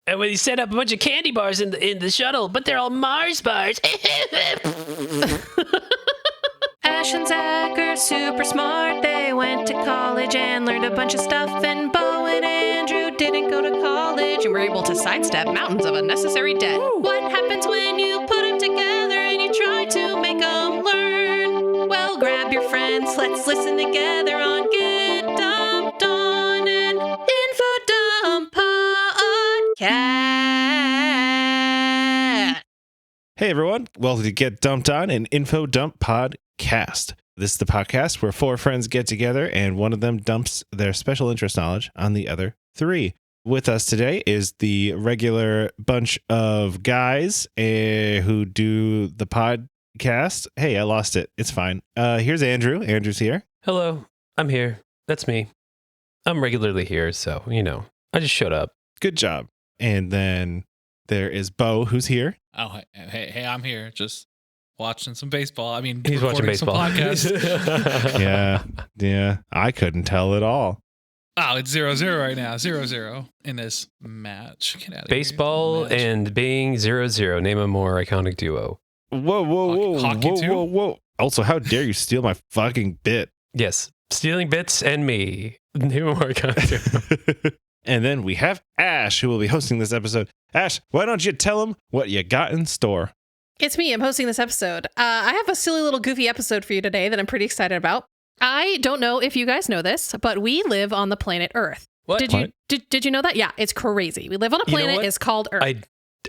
And when he set up a bunch of candy bars in the shuttle, but they're all Mars bars. Ash and Zach are super smart. They went to college and learned a bunch of stuff. And Bo and Andrew didn't go to college and were able to sidestep mountains of unnecessary debt. Woo. What happens when you put them together and you try to make them learn? Well, grab your friends. Let's listen together on Get Dumped On an Info Dump Podcast. Hey everyone, welcome to Get Dumped On, an Info Dump Podcast. This is the podcast where four friends get together and one of them dumps their special interest knowledge on the other three. With us today is the regular bunch of guys who do the podcast. Hey, I lost it. It's fine. Here's Andrew. Andrew's here. Hello, I'm here. That's me. I'm regularly here, so, I just showed up. Good job. And then there is Bo, who's here. Oh, hey, I'm here. Just watching some baseball. I mean, He's watching baseball. Some podcasts. Yeah. I couldn't tell at all. Oh, it's 0-0 right now. 0-0 in this match. Get out of Baseball here. and being 0-0. Name a more iconic duo. Whoa. Also, how dare you steal my fucking bit? Yes. Stealing bits and me. Name a more iconic duo. And then we have Ash, who will be hosting this episode. Ash, why don't you tell them what you got in store? It's me. I'm hosting this episode. I have a silly little goofy episode for you today that I'm pretty excited about. I don't know if you guys know this, but we live on the planet Earth. What? Did you know that? Yeah, it's crazy. We live on a planet. It's called Earth.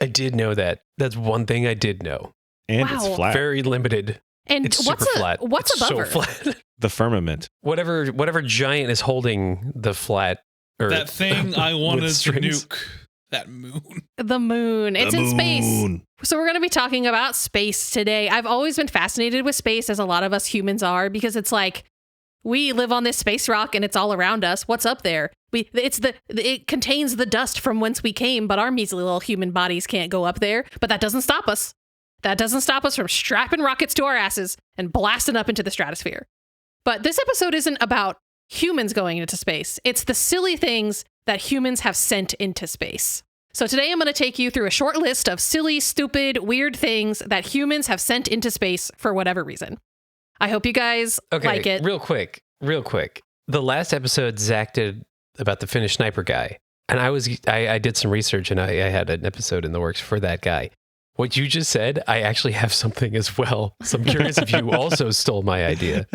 I did know that. That's one thing I did know. And Wow. it's flat. Very limited. And It's super flat. What's It's above so Earth? flat. The firmament. Whatever giant is holding the flat Earth. That thing I wanted with to strings. nuke. That moon. The moon. It's in space. So we're going to be talking about space today. I've always been fascinated with space, as a lot of us humans are, because it's like we live on this space rock and it's all around us. What's up there? It contains the dust from whence we came, but our measly little human bodies can't go up there. But that doesn't stop us. That doesn't stop us from strapping rockets to our asses and blasting up into the stratosphere. But this episode isn't about humans going into space. It's the silly things that humans have sent into space. So today I'm going to take you through a short list of silly, stupid, weird things that humans have sent into space for whatever reason. I hope you guys like it. Real quick. The last episode Zach did about the Finnish sniper guy, and I did some research and I had an episode in the works for that guy. What you just said, I actually have something as well. So I'm curious if you also stole my idea.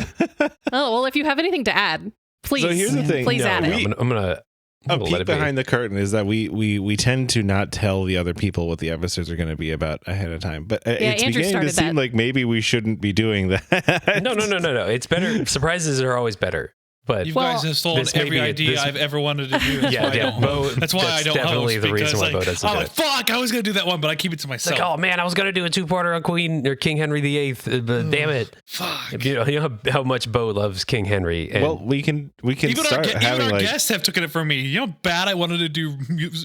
Oh, well, if you have anything to add, please. So here's the thing. Please add it. I'm gonna A let peek it be. behind the curtain is that we tend to not tell the other people what the episodes are going to be about ahead of time. But it's Andrew beginning to started seem that. like maybe we shouldn't be doing that. No. It's better. Surprises are always better. But You guys have stolen this may every be idea I've ever wanted to do. That's why I don't. Bo, That's why I don't definitely host. the reason because, why Bo doesn't I'm do like, it. fuck, I was going to do that one, but I keep it to It's myself. like, oh man, I was gonna do a two-parter on Queen or King Henry VIII, but damn it! Fuck. You know how much Bo loves King Henry. And Well, we can Even start our having like guests have taken it from me. You know how bad I wanted to do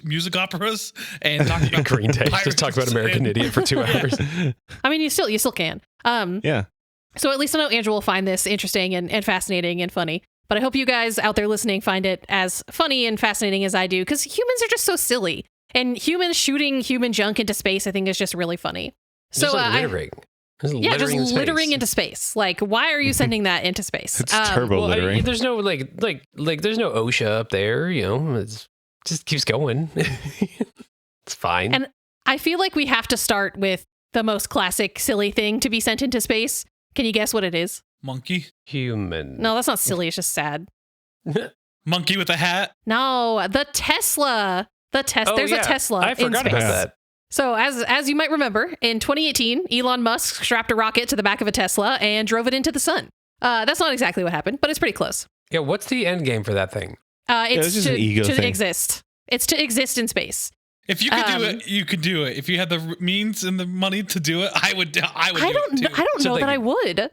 music operas and talk about Green Day. pirates Just talk about American and- Idiot for 2 hours. I mean, you still can. yeah. So at least I know Andrew will find this interesting and fascinating and funny. But I hope you guys out there listening find it as funny and fascinating as I do, because humans are just so silly. And humans shooting human junk into space, I think, is just really funny. Just like littering. Just littering in space. littering into space. Like, why are you sending that into space? It's turbo Well, littering. there's no like there's no OSHA up there. It just keeps going. It's fine. And I feel like we have to start with the most classic silly thing to be sent into space. Can you guess what it is? Monkey. Human. No, that's not silly. It's just sad. Monkey with a hat. No, the Tesla. There's a Tesla I in forgot space. about that. So as you might remember, in 2018, Elon Musk strapped a rocket to the back of a Tesla and drove it into the sun. That's not exactly what happened, but it's pretty close. Yeah, what's the end game for that thing? It's it's just an ego to thing. exist. It's to exist in space. If you could do it, you could do it. If you had the means and the money to do it, I would. I don't So know they- that I would.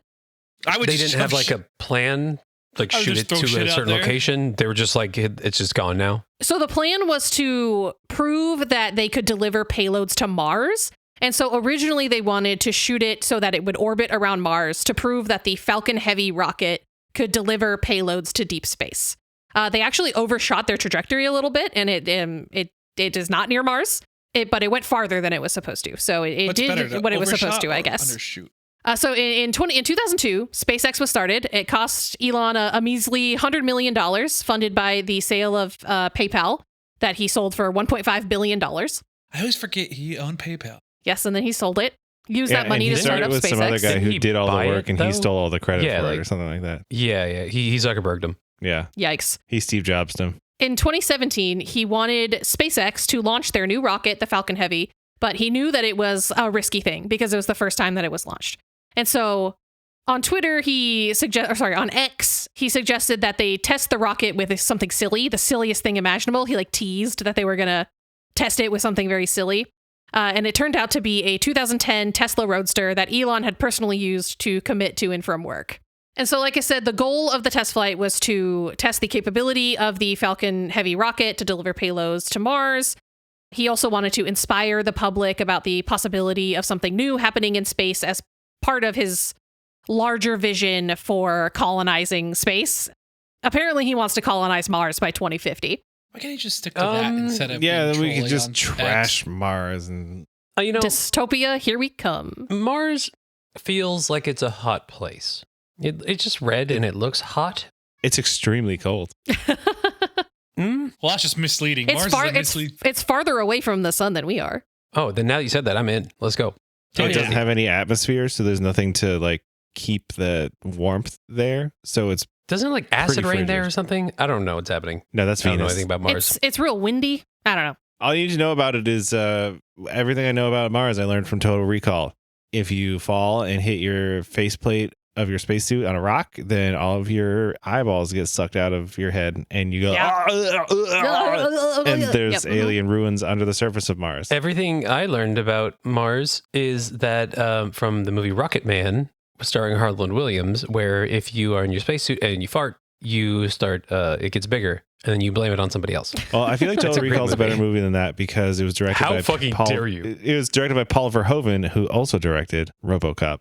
I would. They didn't have like a plan, like I would shoot it just throw to shit a out certain there. location. They were just like, it's just gone now. So the plan was to prove that they could deliver payloads to Mars. And so originally they wanted to shoot it so that it would orbit around Mars to prove that the Falcon Heavy rocket could deliver payloads to deep space. They actually overshot their trajectory a little bit, and it It is not near Mars, but it went farther than it was supposed to. So it did what it was supposed to, I guess. Undershoot? So in 2002, SpaceX was started. It cost Elon a measly $100 million, funded by the sale of PayPal that he sold for $1.5 billion. I always forget he owned PayPal. Yes, and then he sold it. Used that money to start up with SpaceX. some other guy who Didn't did all the buy work, it, and he though? stole all the credit Yeah, for it like- or something like that. Yeah. He Zuckerberged him. Yeah. Yikes. He Steve Jobsed him. In 2017, he wanted SpaceX to launch their new rocket, the Falcon Heavy, but he knew that it was a risky thing because it was the first time that it was launched. And so on Twitter, on X, he suggested that they test the rocket with something silly, the silliest thing imaginable. He teased that they were going to test it with something very silly. And it turned out to be a 2010 Tesla Roadster that Elon had personally used to commit to and from work. And so, like I said, the goal of the test flight was to test the capability of the Falcon Heavy rocket to deliver payloads to Mars. He also wanted to inspire the public about the possibility of something new happening in space as part of his larger vision for colonizing space. Apparently, he wants to colonize Mars by 2050. Why can't he just stick to that instead of Yeah, then we being could just trolling on trash X? Mars and Dystopia, here we come. Mars feels like it's a hot place. It's just red and it looks hot. it's extremely cold. Mm? Well, that's just misleading. It's Mars is misleading. it's farther away from the sun than we are. Oh, then now you said that, I'm in. Let's go. It doesn't have any atmosphere, so there's nothing to keep the warmth there. So it's Doesn't it like acid Pretty rain there frigid. or something? I don't know what's happening. no, that's I don't know Venus. anything about Mars. It's real windy. I don't know. All you need to know about it is everything I know about Mars I learned from Total Recall. If you fall and hit your faceplate of your spacesuit on a rock, then all of your eyeballs get sucked out of your head and you go, Yeah. and there's Yep. alien ruins under the surface of Mars. Everything I learned about Mars is that from the movie Rocket Man, starring Harland Williams, where if you are in your spacesuit and you fart, you start, it gets bigger, and then you blame it on somebody else. Well, I feel like That's Total a great Recall is a better movie. movie than that because it was directed How by fucking Paul, dare you. It was directed by Paul Verhoeven, who also directed RoboCop.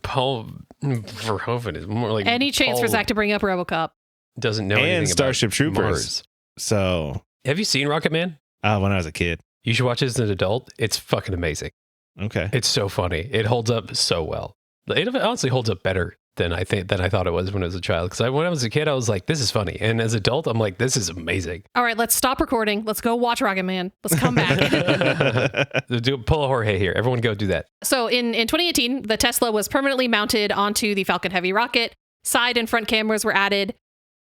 Paul Verhoeven is more like Any chance for Paul Zach to bring up RoboCop? doesn't know And anything Starship about Troopers. Mars. So Have you seen Rocket Man? when I was a kid. You should watch it as an adult. It's fucking amazing. Okay. It's so funny. It holds up so well. It honestly holds up better than I thought it was when I was a child. Because when I was a kid, I was like, "This is funny," and as an adult, I'm like, "This is amazing." All right, let's stop recording. Let's go watch Rocket Man. Let's come back. Pull a Jorge here. Everyone, go do that. So in 2018, the Tesla was permanently mounted onto the Falcon Heavy rocket. Side and front cameras were added.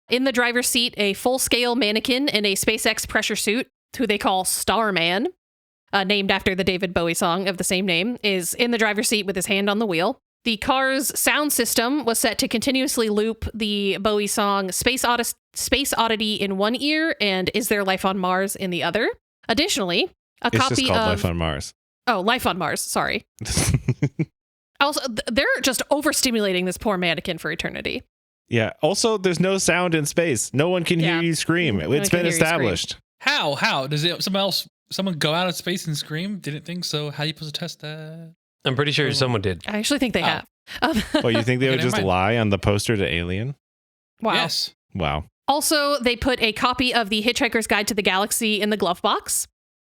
In the driver's seat, a full-scale mannequin in a SpaceX pressure suit, who they call Starman, named after the David Bowie song of the same name, is in the driver's seat with his hand on the wheel. The car's sound system was set to continuously loop the Bowie song Space Oddity in one ear and Is There Life on Mars in the other. Additionally, a It's copy just called of Life on Mars. Oh, Life on Mars, sorry. Also, they're just overstimulating this poor mannequin for eternity. Yeah. Also, there's no sound in space. No one can Yeah. hear you scream. No one It's can been hear you scream. established. How? Does it someone go out of space and scream? Didn't think so. How are you supposed to test that? I'm pretty sure someone did. I actually think they Oh. have. Well, you think they Okay, would never just mind. lie on the poster to Alien? Wow. Yes. Wow. Also, they put a copy of the Hitchhiker's Guide to the Galaxy in the glove box,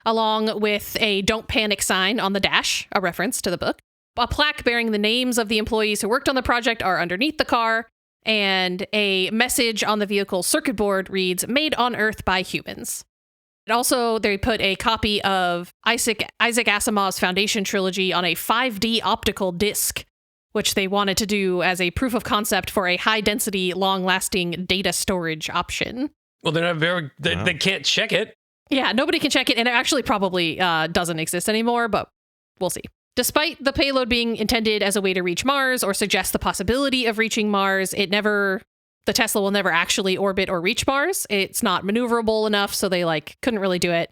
along with a Don't Panic sign on the dash, a reference to the book. A plaque bearing the names of the employees who worked on the project are underneath the car, and a message on the vehicle's circuit board reads, "Made on Earth by Humans." And also, they put a copy of Isaac Asimov's Foundation trilogy on a 5D optical disc, which they wanted to do as a proof of concept for a high-density, long-lasting data storage option. Well, they're not they can't check it. Yeah, nobody can check it, and it actually probably doesn't exist anymore, but we'll see. Despite the payload being intended as a way to reach Mars or suggest the possibility of reaching Mars, the Tesla will never actually orbit or reach Mars. It's not maneuverable enough, so they couldn't really do it.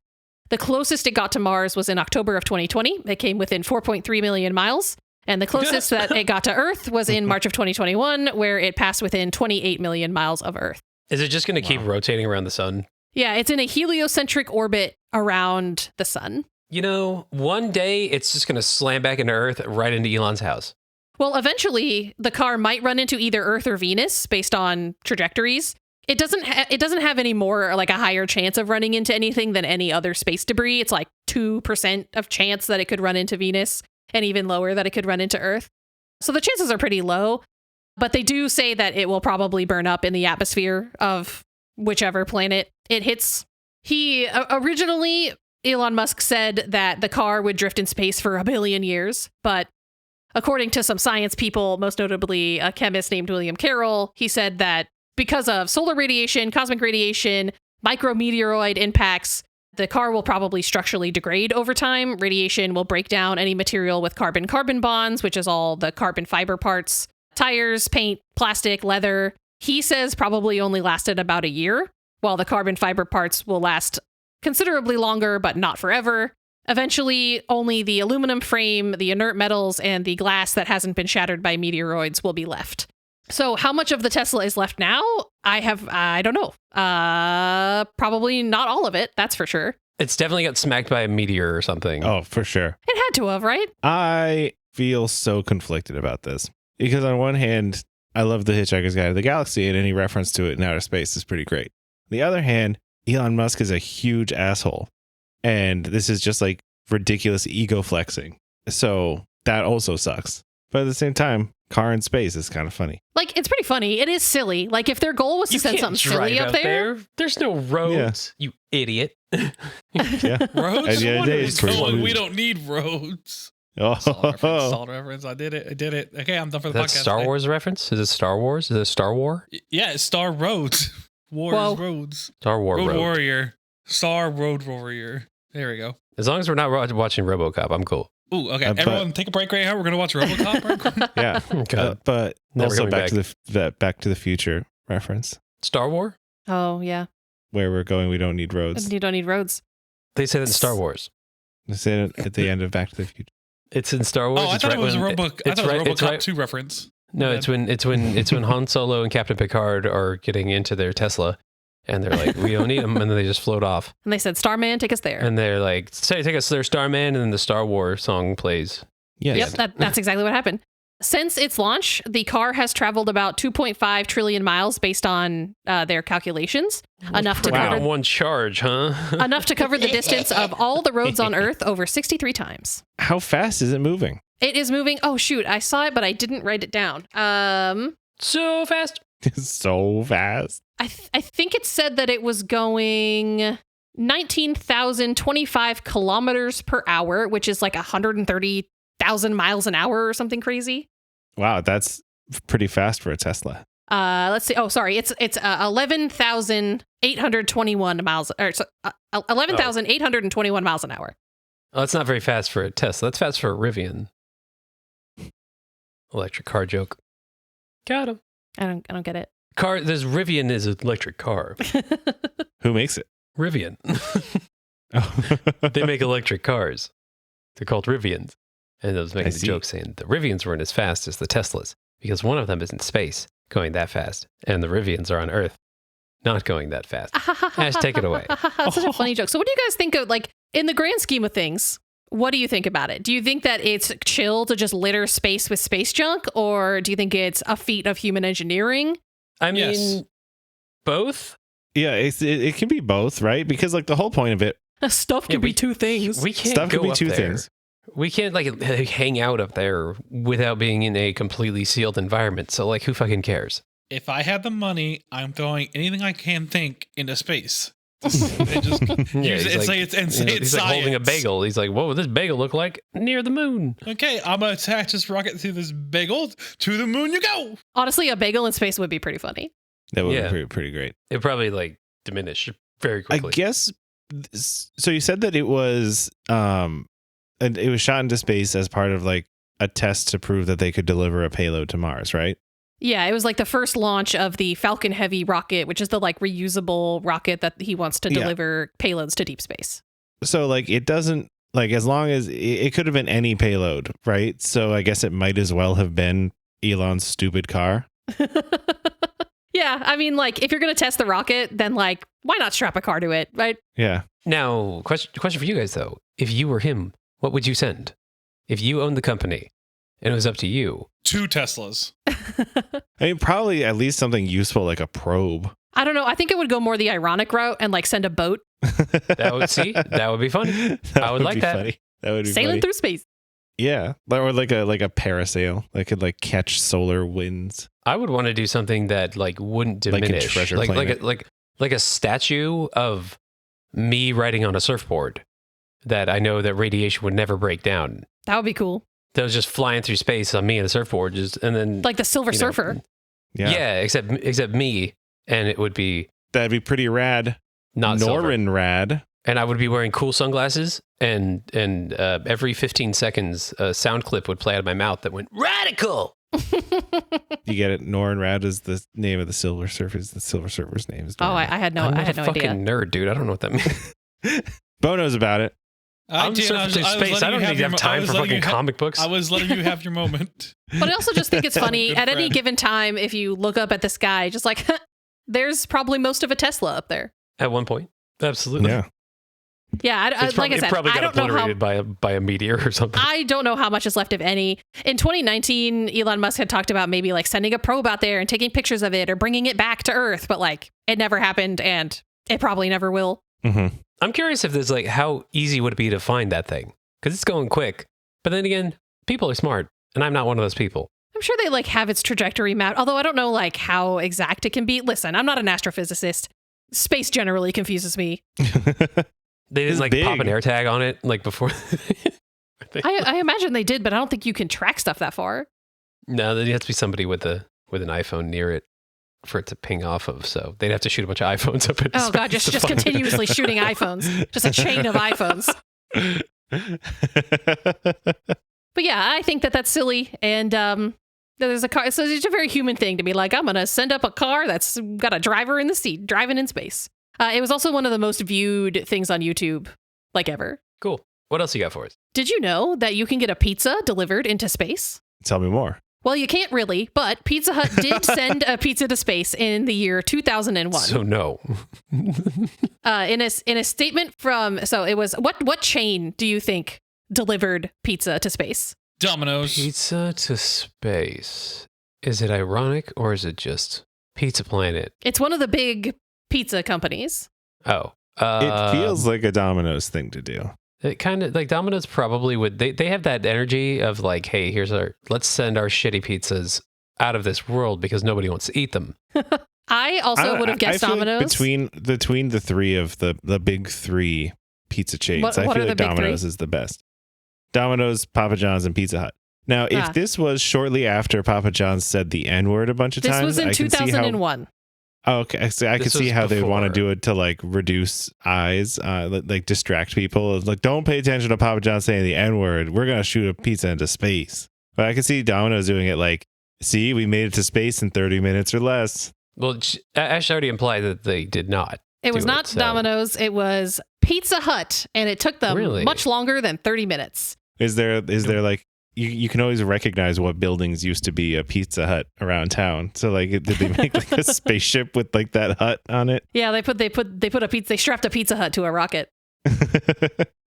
The closest it got to Mars was in October of 2020. It came within 4.3 million miles. And the closest that it got to Earth was in March of 2021, where it passed within 28 million miles of Earth. Is it just going to keep rotating around the sun? Yeah, it's in a heliocentric orbit around the sun. You know, one day it's just going to slam back into Earth right into Elon's house. Well, eventually, the car might run into either Earth or Venus based on trajectories. It doesn't have any more, like a higher chance of running into anything than any other space debris. It's like 2% of chance that it could run into Venus, and even lower that it could run into Earth. So the chances are pretty low, but they do say that it will probably burn up in the atmosphere of whichever planet it hits. Originally, Elon Musk said that the car would drift in space for 1 billion years, but according to some science people, most notably a chemist named William Carroll, he said that because of solar radiation, cosmic radiation, micrometeoroid impacts, the car will probably structurally degrade over time. Radiation will break down any material with carbon-carbon bonds, which is all the carbon fiber parts, tires, paint, plastic, leather. He says probably only lasted about a year, while the carbon fiber parts will last considerably longer, but not forever. Eventually, only the aluminum frame, the inert metals, and the glass that hasn't been shattered by meteoroids will be left. So how much of the Tesla is left now? I don't know. Probably not all of it, that's for sure. It's definitely got smacked by a meteor or something. Oh, for sure. It had to have, right? I feel so conflicted about this because on one hand, I love The Hitchhiker's Guide to the Galaxy and any reference to it in outer space is pretty great. On the other hand, Elon Musk is a huge asshole. And this is just like ridiculous ego flexing. So that also sucks. But at the same time, car in space is kind of funny. Like, it's pretty funny. It is silly. Like, if their goal was to send something silly up there. There's no roads, you idiot. Yeah. Roads? We we don't need roads. Oh. Solid reference. I did it. Okay, I'm done for the That's podcast. Star Wars reference? Is it Star Wars? Is it Star War? Yeah, it's Star Roads. War Whoa. is roads. Star War Road Road. Warrior. Star Road Warrior. There we go. As long as we're not watching RoboCop, I'm cool. Ooh, okay. Everyone, take a break right now. We're gonna watch RoboCop. Right quick. Yeah. God. But Never also coming Back to the Future reference Star War? Oh, yeah. where we're going. We don't need roads. You don't need roads. They said it in Star Wars. They said it at the end of Back to the Future. It's in Star Wars. Oh, I It's thought right it was a when- RoboCop 2 reference. No, it's when Han Solo and Captain Picard are getting into their Tesla, and they're like, "We don't need them," and then they just float off. And they said, Starman, take us there. And they're like, "Say, take us there, Starman," and then the Star Wars song plays. Yes. Yep, that's exactly what happened. Since its launch, the car has traveled about 2.5 trillion miles based on their calculations. Enough to Wow. cover One charge, huh? enough to cover the distance of all the roads on Earth over 63 times. How fast is it moving? It is moving. Oh, shoot. I saw it, but I didn't write it down. So fast. So fast. I think it said that it was going 19,025 kilometers per hour, which is like 130,000 miles an hour or something crazy. Wow, that's pretty fast for a Tesla. Let's see. Oh, sorry. It's 11,821 miles, or 11,821 miles an hour. Oh, that's not very fast for a Tesla. That's fast for a Rivian. Electric car joke. Got him. I don't get it. This Rivian is an electric car. Who makes it? Rivian. Oh. They make electric cars. They're called Rivians. And I was making I the see. joke saying the Rivians weren't as fast as the Teslas because one of them is in space going that fast, and the Rivians are on Earth not going that fast. Ash, take it away. That's such a funny joke. So what do you guys think of, like, in the grand scheme of things, what do you think about it? Do you think that it's chill to just litter space with space junk, or do you think it's a feat of human engineering? I mean, Yes. both. Yeah, it can be both, right? Because like the whole point of it, Stuff Yeah, can be two things. We can't stuff go can be up two there. things. We can't like hang out up there without being in a completely sealed environment. So like, who fucking cares? If I had the money, I'm throwing anything I can think into space. And just use it and say it's he's science. like holding a bagel. He's like, what would this bagel look like near the moon? Okay, I'm gonna attach this rocket to this bagel. To the moon you go. Honestly, a bagel in space would be pretty funny. That would Yeah. be pretty great. It probably like diminish very I quickly. guess. So you said that it was and it was shot into space as part of like a test to prove that they could deliver a payload to Mars, right? Yeah, it was like the first launch of the Falcon Heavy rocket, which is the like reusable rocket that he wants to Yeah. deliver payloads to deep space. So like it doesn't like as long as it could have been any payload, right? So I guess it might as well have been Elon's stupid car. Yeah, I mean, like, if you're going to test the rocket, then, like, why not strap a car to it, right? Yeah. Now, question for you guys though: if you were him, what would you send? If you owned the company and it was up to you, 2 Teslas. I mean, probably at least something useful like a probe. I don't know. I think it would go more the ironic route and like send a boat That would be funny. I would like that. Funny. That would be sailing funny. through space. Yeah, or like a parasail that could like catch solar winds. I would want to do something that like wouldn't Like a diminish, treasure like planet. like a statue of me riding on a surfboard that I know that radiation would never break down. That would be cool. That was just flying through space on me and a surfboard, and then Like the Silver Surfer. Yeah, except me, and it would be that'd be pretty rad. not silver. Norrin rad. And I would be wearing cool sunglasses, and every 15 seconds, a sound clip would play out of my mouth that went radical. You get it? Norrin rad is the name of the Silver Surfer's. The Silver Surfer's name is. Oh, Norrin. I had no I'm I not had a no fucking idea. nerd, dude. I don't know what that means. Bo knows about it. I'm surfing through space. I don't need to have time for fucking comic books. I was letting you have your moment. But I also just think it's funny Good at any friend. given time if you look up at the sky, just like there's probably most of a Tesla up there. At one point, absolutely. Yeah. Yeah, like I it said, probably I got don't know how. obliterated by a meteor or something. I don't know how much is left, if any. In 2019, Elon Musk had talked about maybe like sending a probe out there and taking pictures of it or bringing it back to Earth, but like it never happened and it probably never will. Mm-hmm. I'm curious if there's like how easy would it be to find that thing, because it's going quick. But then again, people are smart, and I'm not one of those people. I'm sure they like have its trajectory mapped, although I don't know like how exact it can be. Listen, I'm not an astrophysicist. Space generally confuses me. They didn't It's like big. pop an AirTag on it like before. I imagine they did, but I don't think you can track stuff that far. No, there has to be somebody with an iPhone near it for it to ping off of. So they'd have to shoot a bunch of iPhones up into Oh god, space just to find it. continuously shooting iPhones, just a chain of iPhones. But yeah, I think that that's silly, and there's a car. So it's a very human thing to be like, I'm gonna send up a car that's got a driver in the seat driving in space. It was also one of the most viewed things on YouTube, like ever. Cool. What else you got for us? Did you know that you can get a pizza delivered into space? Tell me more. Well, you can't really, but Pizza Hut did send a pizza to space in the year 2001. So no. In a statement from, so it was, what chain do you think delivered pizza to space? Domino's. Pizza to space. Is it ironic or is it just Pizza Planet? It's one of the big pizza companies. Oh. It feels like a Domino's thing to do. It kind of like Domino's probably would. They have that energy of like, hey, let's send our shitty pizzas out of this world because nobody wants to eat them. I also would have guessed I feel Domino's. Like between the three of the big three pizza chains, What I are feel the like big Domino's three? is the best. Domino's, Papa John's, and Pizza Hut. Now, if this was shortly after Papa John's said the N-word a bunch of This times, was in I can see how 2001. Oh, okay. So I This could see was how they would want to before. do it to like reduce eyes, like distract people. It's like, don't pay attention to Papa John saying the N word. We're gonna shoot a pizza into space. But I could see Domino's doing it like, see, we made it to space in 30 minutes or less. Well, Ash already implied that they did not. It was do not so- Domino's. It was Pizza Hut, and it took them Really? much longer than 30 minutes. Is there like you can always recognize what buildings used to be a Pizza Hut around town? So like, did they make like a spaceship with like that hut on it? Yeah, they strapped a Pizza Hut to a rocket.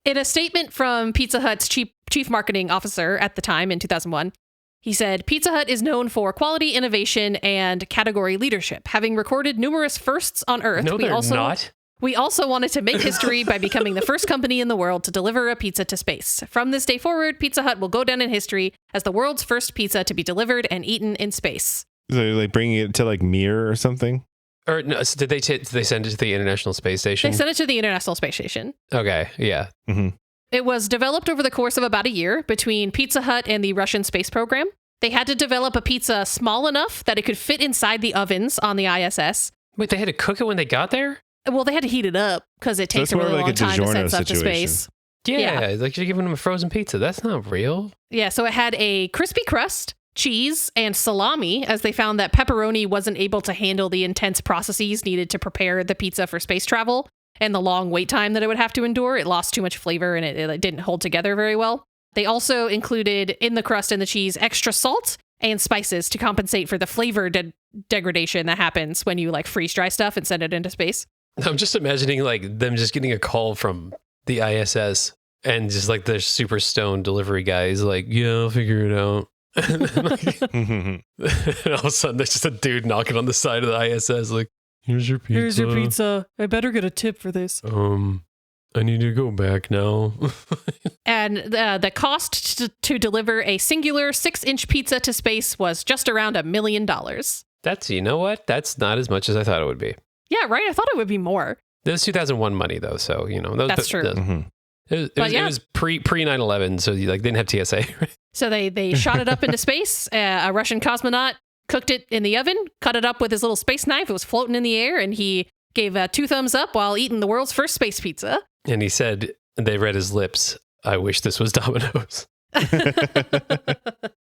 In a statement from Pizza Hut's chief marketing officer at the time in 2001, he said, Pizza Hut is known for quality, innovation, and category leadership. Having recorded numerous firsts on Earth, No, they're not. we also wanted to make history by becoming the first company in the world to deliver a pizza to space. From this day forward, Pizza Hut will go down in history as the world's first pizza to be delivered and eaten in space. So they're like bringing it to like Mir or something. Or no, so did they send it to the International Space Station? They sent it to the International Space Station. Okay, yeah. Mm-hmm. It was developed over the course of about a year between Pizza Hut and the Russian space program. They had to develop a pizza small enough that it could fit inside the ovens on the ISS. Wait, they had to cook it when they got there? Well, they had to heat it up because it takes it's a more really like long a time to DiGiorno send stuff to situation. space. Yeah, Yeah. like you're giving them a frozen pizza. That's not real. Yeah, so it had a crispy crust, cheese, and salami, as they found that pepperoni wasn't able to handle the intense processes needed to prepare the pizza for space travel and the long wait time that it would have to endure. It lost too much flavor and it didn't hold together very well. They also included in the crust and the cheese extra salt and spices to compensate for the flavor degradation that happens when you like freeze dry stuff and send it into space. I'm just imagining like them just getting a call from the ISS and just like the super stoned delivery guy is like, yeah, I'll figure it out. And, then, like, and all of a sudden there's just a dude knocking on the side of the ISS like, Here's your pizza. Here's your pizza. I better get a tip for this. I need to go back now. And the cost to deliver a singular 6-inch pizza to space was just around $1 million. That's, you know what? That's not as much as I thought it would be. Yeah, right? I thought it would be more. This was 2001 money, though, so, you know. That's true. It was pre 9/11, so you didn't have TSA. So they shot it up into space. A Russian cosmonaut cooked it in the oven, cut it up with his little space knife. It was floating in the air, and he gave 2 thumbs up while eating the world's first space pizza. And he said, they read his lips, I wish this was Domino's.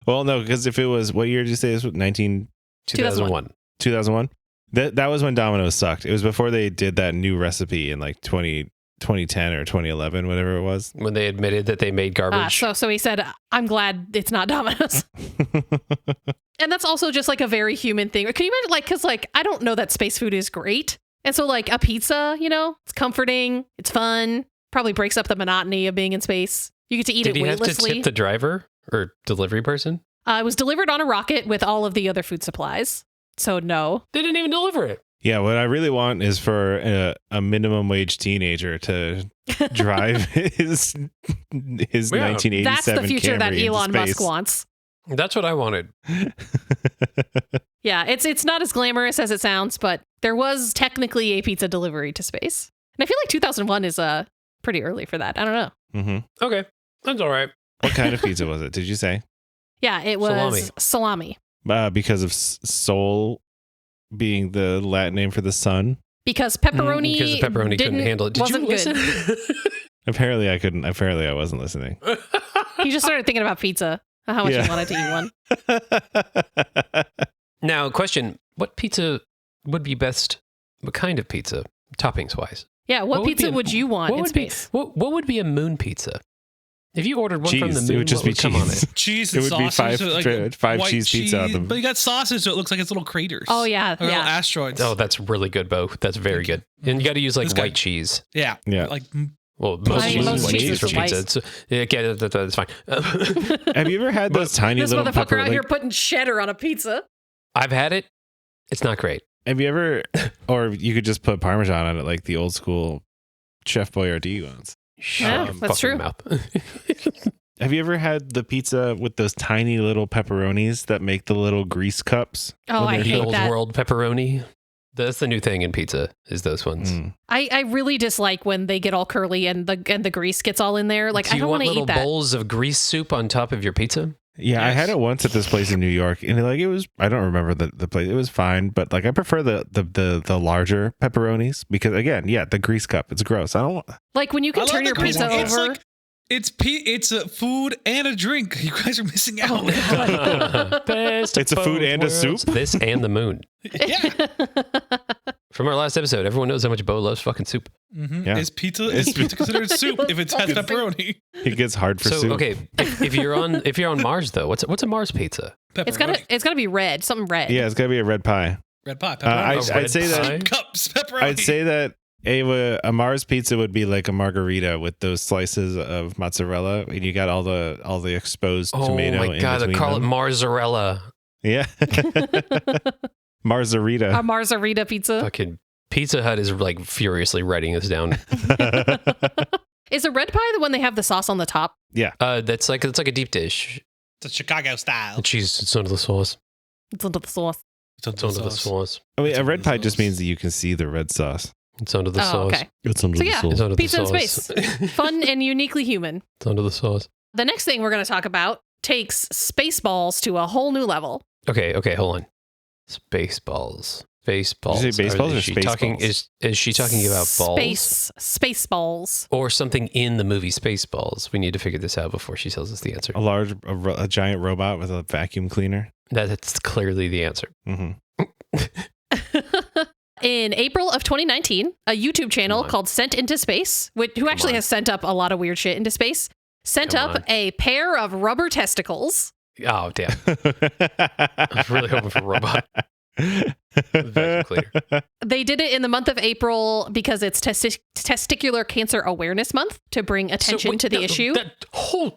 Well, no, because if it was, what year did you say this was? 2001. 2001? That was when Domino's sucked. It was before they did that new recipe in like 2010 or 2011, whatever it was. When they admitted that they made garbage. So he said, I'm glad it's not Domino's. And that's also just like a very human thing. Can you imagine, like, because like, I don't know that space food is great. And so like a pizza, you know, it's comforting, it's fun, probably breaks up the monotony of being in space. You get to eat it weightlessly. Did he have to tip the driver or delivery person? It was delivered on a rocket with all of the other food supplies. So no. They didn't even deliver it. Yeah, what I really want is for a minimum wage teenager to drive his 1987 That's the future Camry that into Elon space. Musk wants. That's what I wanted. Yeah, it's not as glamorous as it sounds, but there was technically a pizza delivery to space. And I feel like 2001 is pretty early for that. I don't know. Mm-hmm. Okay, that's all right. What kind of pizza was it? Did you say? Yeah, it was salami. Because of Sol being the Latin name for the sun. Because pepperoni. Because the pepperoni couldn't handle it. Did you listen? Apparently I couldn't. Apparently I wasn't listening. He just started thinking about pizza. How much he wanted to eat one. Now, question: what pizza would be best? What kind of pizza, toppings wise? Yeah, what pizza would you want in space? What would be a moon pizza? If you ordered one cheese. from the moon, it would just be would come on cheese. it? Cheese It and would be sausage. five white cheese pizza on them. But you got sausage, so it looks like it's little craters. Oh, yeah. Or little asteroids. Oh, that's really good, Bo. That's very good. And you got to use like white cheese. Yeah. Yeah. Like, well, most cheese for white. pizza. Yeah, that's fine. Have you ever had those tiny this little motherfucker pepper? out here putting cheddar on a pizza. I've had it. It's not great. Have you ever, or you could just put Parmesan on it like the old school Chef Boyardee ones. Yeah, that's true. Have you ever had the pizza with those tiny little pepperonis that make the little grease cups? Oh, I hate old that. world pepperoni. That's the new thing in pizza, is those ones. I really dislike when they get all curly and the grease gets all in there. Like, I don't want to eat that. Do you want little bowls of grease soup on top of your pizza? Yeah, yes. I had it once at this place in New York, and like it was, I don't remember the place. It was fine, but like I prefer the larger pepperonis because again, yeah, the grease cup, it's gross. I don't want. Like when you can turn your pizza over. It's a food and a drink. You guys are missing out. Best it's a food and a soup. This and the moon. Yeah. From our last episode, everyone knows how much Bo loves fucking soup. Mm-hmm. Yeah. Is pizza considered soup if it has pepperoni? It gets hard for soup. Okay, if you're on Mars though, what's a Mars pizza? Pepperoni. It's gotta be red, something red. Yeah, it's gotta be a red pie. Red pie. Pepperoni. I'd say that cups pepperoni. I'd say that a Mars pizza would be like a margarita with those slices of mozzarella, and you got all the exposed tomato. Oh my god, they call it Marzarella. Yeah. Marzarita. A Marzarita pizza. Fucking Pizza Hut is like furiously writing this down. Is a red pie the one they have the sauce on the top? Yeah. It's like a deep dish. It's a Chicago style. The cheese, it's under the sauce. It's under the sauce. It's under the sauce. I mean, a red pie just means that you can see the red sauce. It's under the sauce. Okay. It's under the sauce. It's under pizza the in sauce. space. Fun and uniquely human. It's under the sauce. The next thing we're going to talk about takes Spaceballs to a whole new level. Okay, hold on. Spaceballs. Spaceballs. Did you say baseballs or Spaceballs? Is she talking about balls? Spaceballs. Or something in the movie Spaceballs? We need to figure this out before she tells us the answer. A giant robot with a vacuum cleaner. That's clearly the answer. Mm-hmm. In April of 2019, a YouTube channel called Sent Into Space, who actually has sent up a lot of weird shit into space, sent up a pair of rubber testicles. Oh, damn. I was really hoping for a robot. Vacuum cleaner. They did it in the month of April because it's Testicular Cancer Awareness Month to bring attention to the issue.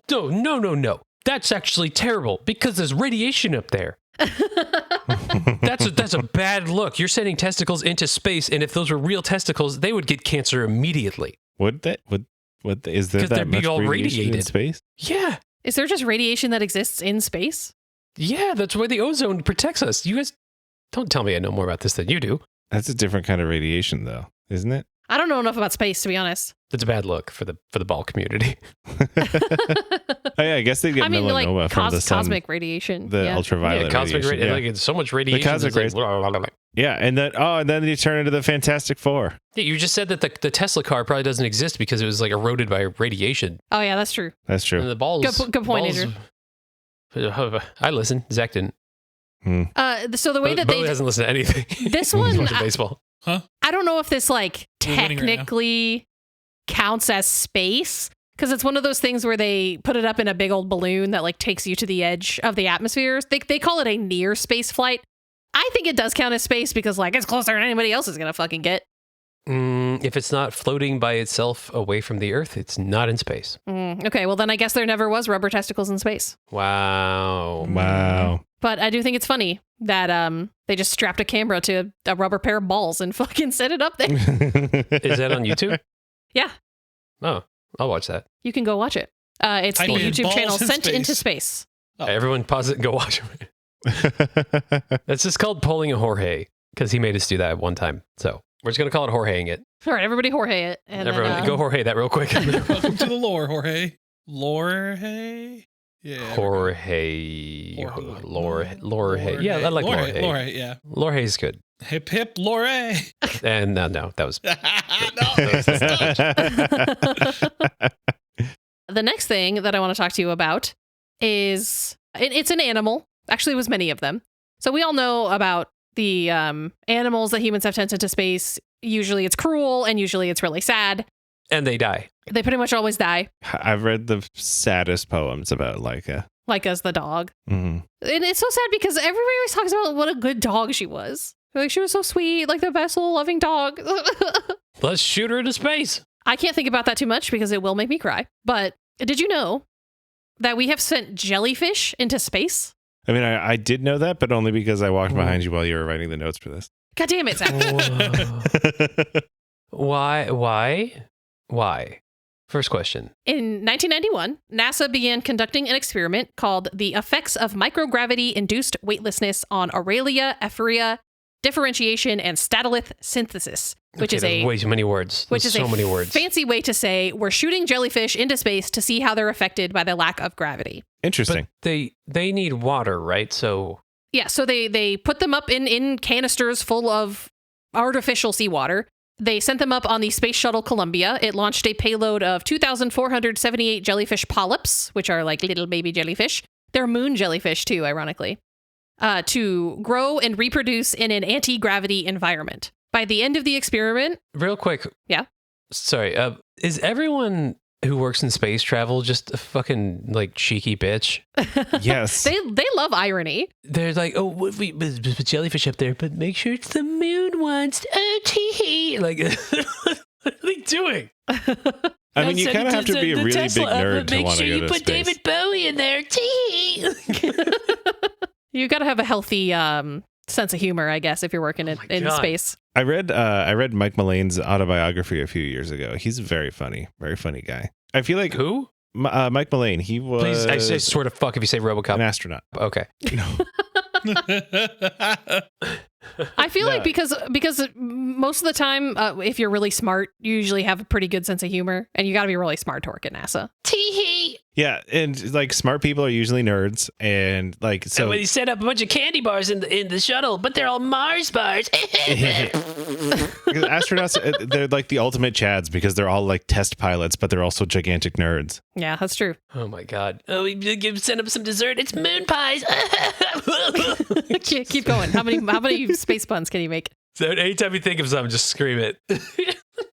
No. That's actually terrible because there's radiation up there. That's a bad look. You're sending testicles into space, and if those were real testicles, they would get cancer immediately. Would they? Is there that much radiation in space? Yeah. Is there just radiation that exists in space? Yeah, that's why the ozone protects us. You guys don't tell me I know more about this than you do. That's a different kind of radiation, though, isn't it? I don't know enough about space, to be honest. That's a bad look for the ball community. Oh, yeah, I guess they get melanoma from the sun. Cosmic radiation. The ultraviolet cosmic radiation. Like it's so much radiation. The cosmic rays. Yeah, and then you turn into the Fantastic Four. Yeah, you just said that the Tesla car probably doesn't exist because it was like eroded by radiation. Oh yeah, that's true. That's true. And the balls. Good point, Andrew. I listen. Zach didn't. So the way that Bo hasn't listened to anything. This one, He's watching baseball. Huh? I don't know if this like technically counts as space because it's one of those things where they put it up in a big old balloon that like takes you to the edge of the atmosphere. They call it a near space flight. I think it does count as space because like it's closer than anybody else is gonna fucking get. If it's not floating by itself away from the Earth, it's not in space. Okay, well then I guess there never was rubber testicles in space. Wow. But I do think it's funny that they just strapped a camera to a rubber pair of balls and fucking set it up there. Is that on YouTube? Yeah. Oh, I'll watch that. You can go watch it. It's the YouTube channel Sent Into Space. Oh. Everyone pause it and go watch it. That's just called polling a Jorge because he made us do that one time. So we're just going to call it Jorgeing it. All right, everybody Jorge it. And everyone then, go Jorge that real quick. Welcome to the lore, Jorge. Jorge? Yeah. Jorge. Jorge. Yeah, I like Jorge. Jorge, yeah. Jorge's good. Hip, hip, Lore. And no, that was... The next thing that I want to talk to you about is... It's an animal. Actually, it was many of them. So we all know about the animals that humans have sent into space. Usually it's cruel and usually it's really sad. And they die. They pretty much always die. I've read the saddest poems about Laika. Laika's the dog. Mm-hmm. And it's so sad because everybody always talks about what a good dog she was. Like, she was so sweet, like the best little loving dog. Let's shoot her into space. I can't think about that too much because it will make me cry. But did you know that we have sent jellyfish into space? I mean, I did know that, but only because I walked behind you while you were writing the notes for this. God damn it, Zach. Why? First question. In 1991, NASA began conducting an experiment called the Effects of Microgravity-Induced Weightlessness on Aurelia, Ephyria, Differentiation, and Statolith Synthesis, which is way too many words. Which is so many words. Fancy way to say we're shooting jellyfish into space to see how they're affected by the lack of gravity. Interesting. But they need water, right? So yeah, so they put them up in canisters full of artificial seawater. They sent them up on the Space Shuttle Columbia. It launched a payload of 2,478 jellyfish polyps, which are like little baby jellyfish. They're moon jellyfish too, ironically, to grow and reproduce in an anti-gravity environment. By the end of the experiment... Real quick. Yeah? Sorry. Is everyone who works in space travel just a fucking like cheeky bitch? Yes. They love irony. They're like, oh, we jellyfish up there, but make sure it's the moon ones. Oh, tee. Like, what are they doing? I mean, you kind of have to be a really big nerd to want to go to space. Make sure you put David Bowie in there. Tee. You got to have a healthy sense of humor, I guess, if you're working in space. I read Mike Mullane's autobiography a few years ago. He's very funny guy. I feel like who? Mike Mullane. He was. Please, I say swear to fuck if you say RoboCop. An astronaut. Okay. No. I feel like because most of the time, if you're really smart, you usually have a pretty good sense of humor, and you got to be really smart to work at NASA. Tee-hee. Yeah, and like smart people are usually nerds, and like so. And when you set up a bunch of candy bars in the shuttle, but they're all Mars bars. Astronauts, they're like the ultimate chads because they're all like test pilots, but they're also gigantic nerds. Yeah, that's true. Oh my god! Oh, we send up some dessert. It's moon pies. Keep going. How many space puns can you make? So anytime you think of something, just scream it.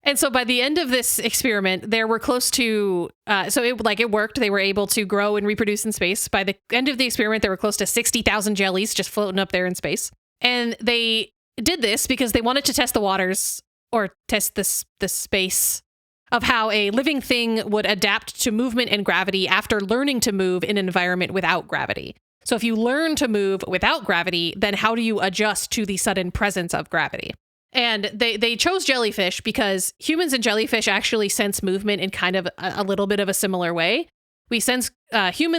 And so by the end of this experiment, there were close to, it worked. They were able to grow and reproduce in space. By the end of the experiment, there were close to 60,000 jellies just floating up there in space. And they did this because they wanted to test the waters or test the space of how a living thing would adapt to movement and gravity after learning to move in an environment without gravity. So if you learn to move without gravity, then how do you adjust to the sudden presence of gravity? And they chose jellyfish because humans and jellyfish actually sense movement in kind of a little bit of a similar way. Humans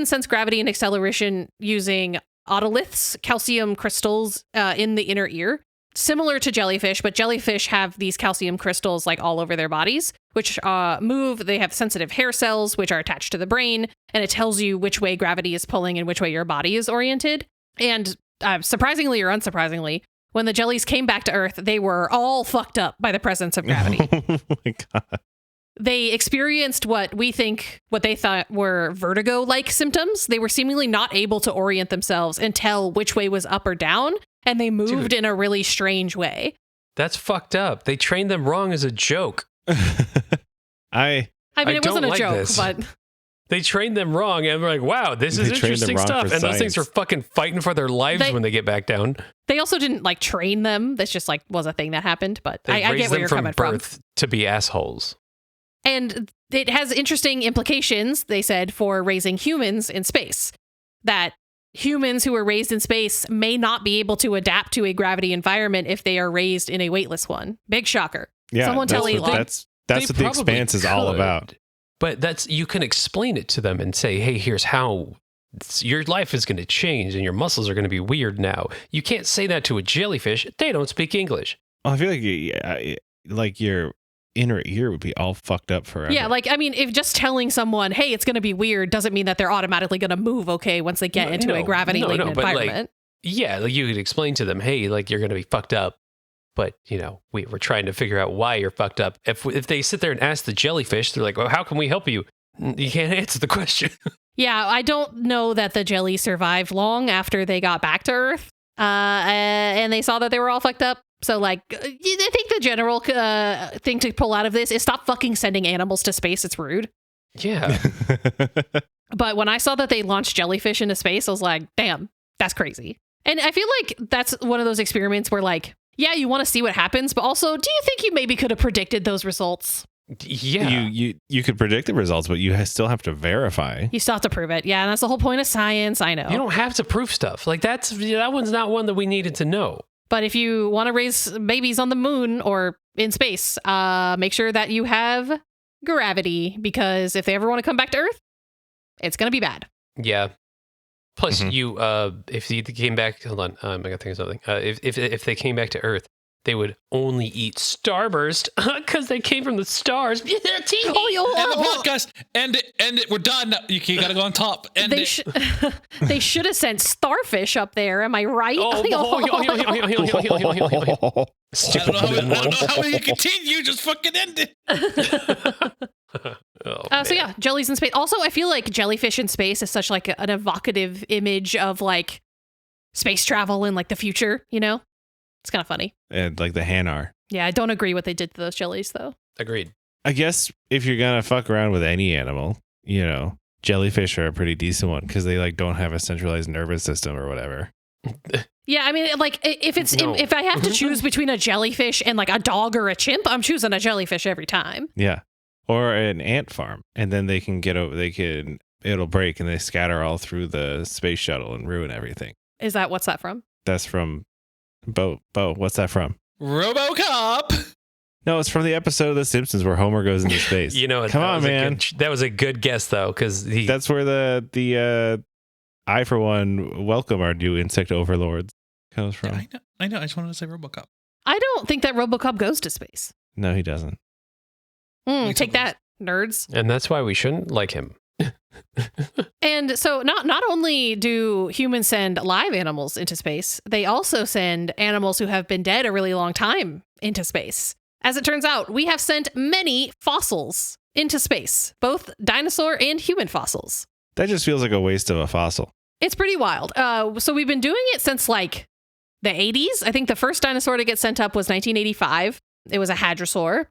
sense gravity and acceleration using otoliths, calcium crystals in the inner ear, similar to jellyfish, but jellyfish have these calcium crystals like all over their bodies, which move. They have sensitive hair cells, which are attached to the brain, and it tells you which way gravity is pulling and which way your body is oriented. And surprisingly or unsurprisingly, when the jellies came back to Earth, they were all fucked up by the presence of gravity. Oh my God. They experienced what they thought were vertigo-like symptoms. They were seemingly not able to orient themselves and tell which way was up or down, and they moved in a really strange way. That's fucked up. They trained them wrong as a joke. I mean, it wasn't a joke, but they trained them wrong, and we're like, wow, this is interesting stuff. And those things are fucking fighting for their lives when they get back down. They also didn't like train them. That's just like was a thing that happened, but I get where you're coming from. To be assholes. And it has interesting implications, they said, for raising humans in space. That humans who are raised in space may not be able to adapt to a gravity environment if they are raised in a weightless one. Big shocker. Yeah, Someone tell Elon. That's what The Expanse is all about. But you can explain it to them and say, hey, here's how your life is going to change and your muscles are going to be weird now. You can't say that to a jellyfish. They don't speak English. Well, I feel like your inner ear would be all fucked up forever. Yeah, like, I mean, if just telling someone, hey, it's going to be weird, doesn't mean that they're automatically going to move okay once they get into a gravity-laden environment. Like you could explain to them, hey, like, you're going to be fucked up, but, we're trying to figure out why you're fucked up. If they sit there and ask the jellyfish, they're like, well, how can we help you? You can't answer the question. Yeah, I don't know that the jelly survived long after they got back to Earth, and they saw that they were all fucked up. So, like, I think the general thing to pull out of this is stop fucking sending animals to space. It's rude. Yeah. But when I saw that they launched jellyfish into space, I was like, damn, that's crazy. And I feel like that's one of those experiments where, like, yeah, you want to see what happens, but also, do you think you maybe could have predicted those results? Yeah. You could predict the results, but you still have to verify. You still have to prove it. Yeah, and that's the whole point of science. I know. You don't have to prove stuff. Like, that one's not one that we needed to know. But if you want to raise babies on the moon or in space, make sure that you have gravity, because if they ever want to come back to Earth, it's going to be bad. Yeah. Plus, if you came back, hold on, I got to think of something. If they came back to Earth, they would only eat Starburst because they came from the stars. End the podcast. End it. We're done. You gotta go on top. They should have sent starfish up there. Am I right? I don't know how you continue. Just fucking end it. So yeah, jellies in space. Also, I feel like jellyfish in space is such like an evocative image of like space travel in like the future. It's kind of funny. And like the Hanar. Yeah, I don't agree what they did to those jellies, though. Agreed. I guess if you're going to fuck around with any animal, jellyfish are a pretty decent one because they like don't have a centralized nervous system or whatever. Yeah, I mean, like if I have to choose between a jellyfish and like a dog or a chimp, I'm choosing a jellyfish every time. Yeah. Or an ant farm. And then they can it'll break and they scatter all through the space shuttle and ruin everything. What's that from? That's from Bo, what's that from? RoboCop. No, it's from the episode of The Simpsons where Homer goes into space. Come on, man. That was a good guess, though, because that's where the I, for one, welcome our new insect overlords comes from. Yeah, I know. I just wanted to say RoboCop. I don't think that RoboCop goes to space. No, he doesn't. Take that, nerds. And that's why we shouldn't like him. And so not only do humans send live animals into space, they also send animals who have been dead a really long time into space. As it turns out, we have sent many fossils into space, both dinosaur and human fossils. That just feels like a waste of a fossil. It's pretty wild. So we've been doing it since like the 80s. I think the first dinosaur to get sent up was 1985. It was a hadrosaur.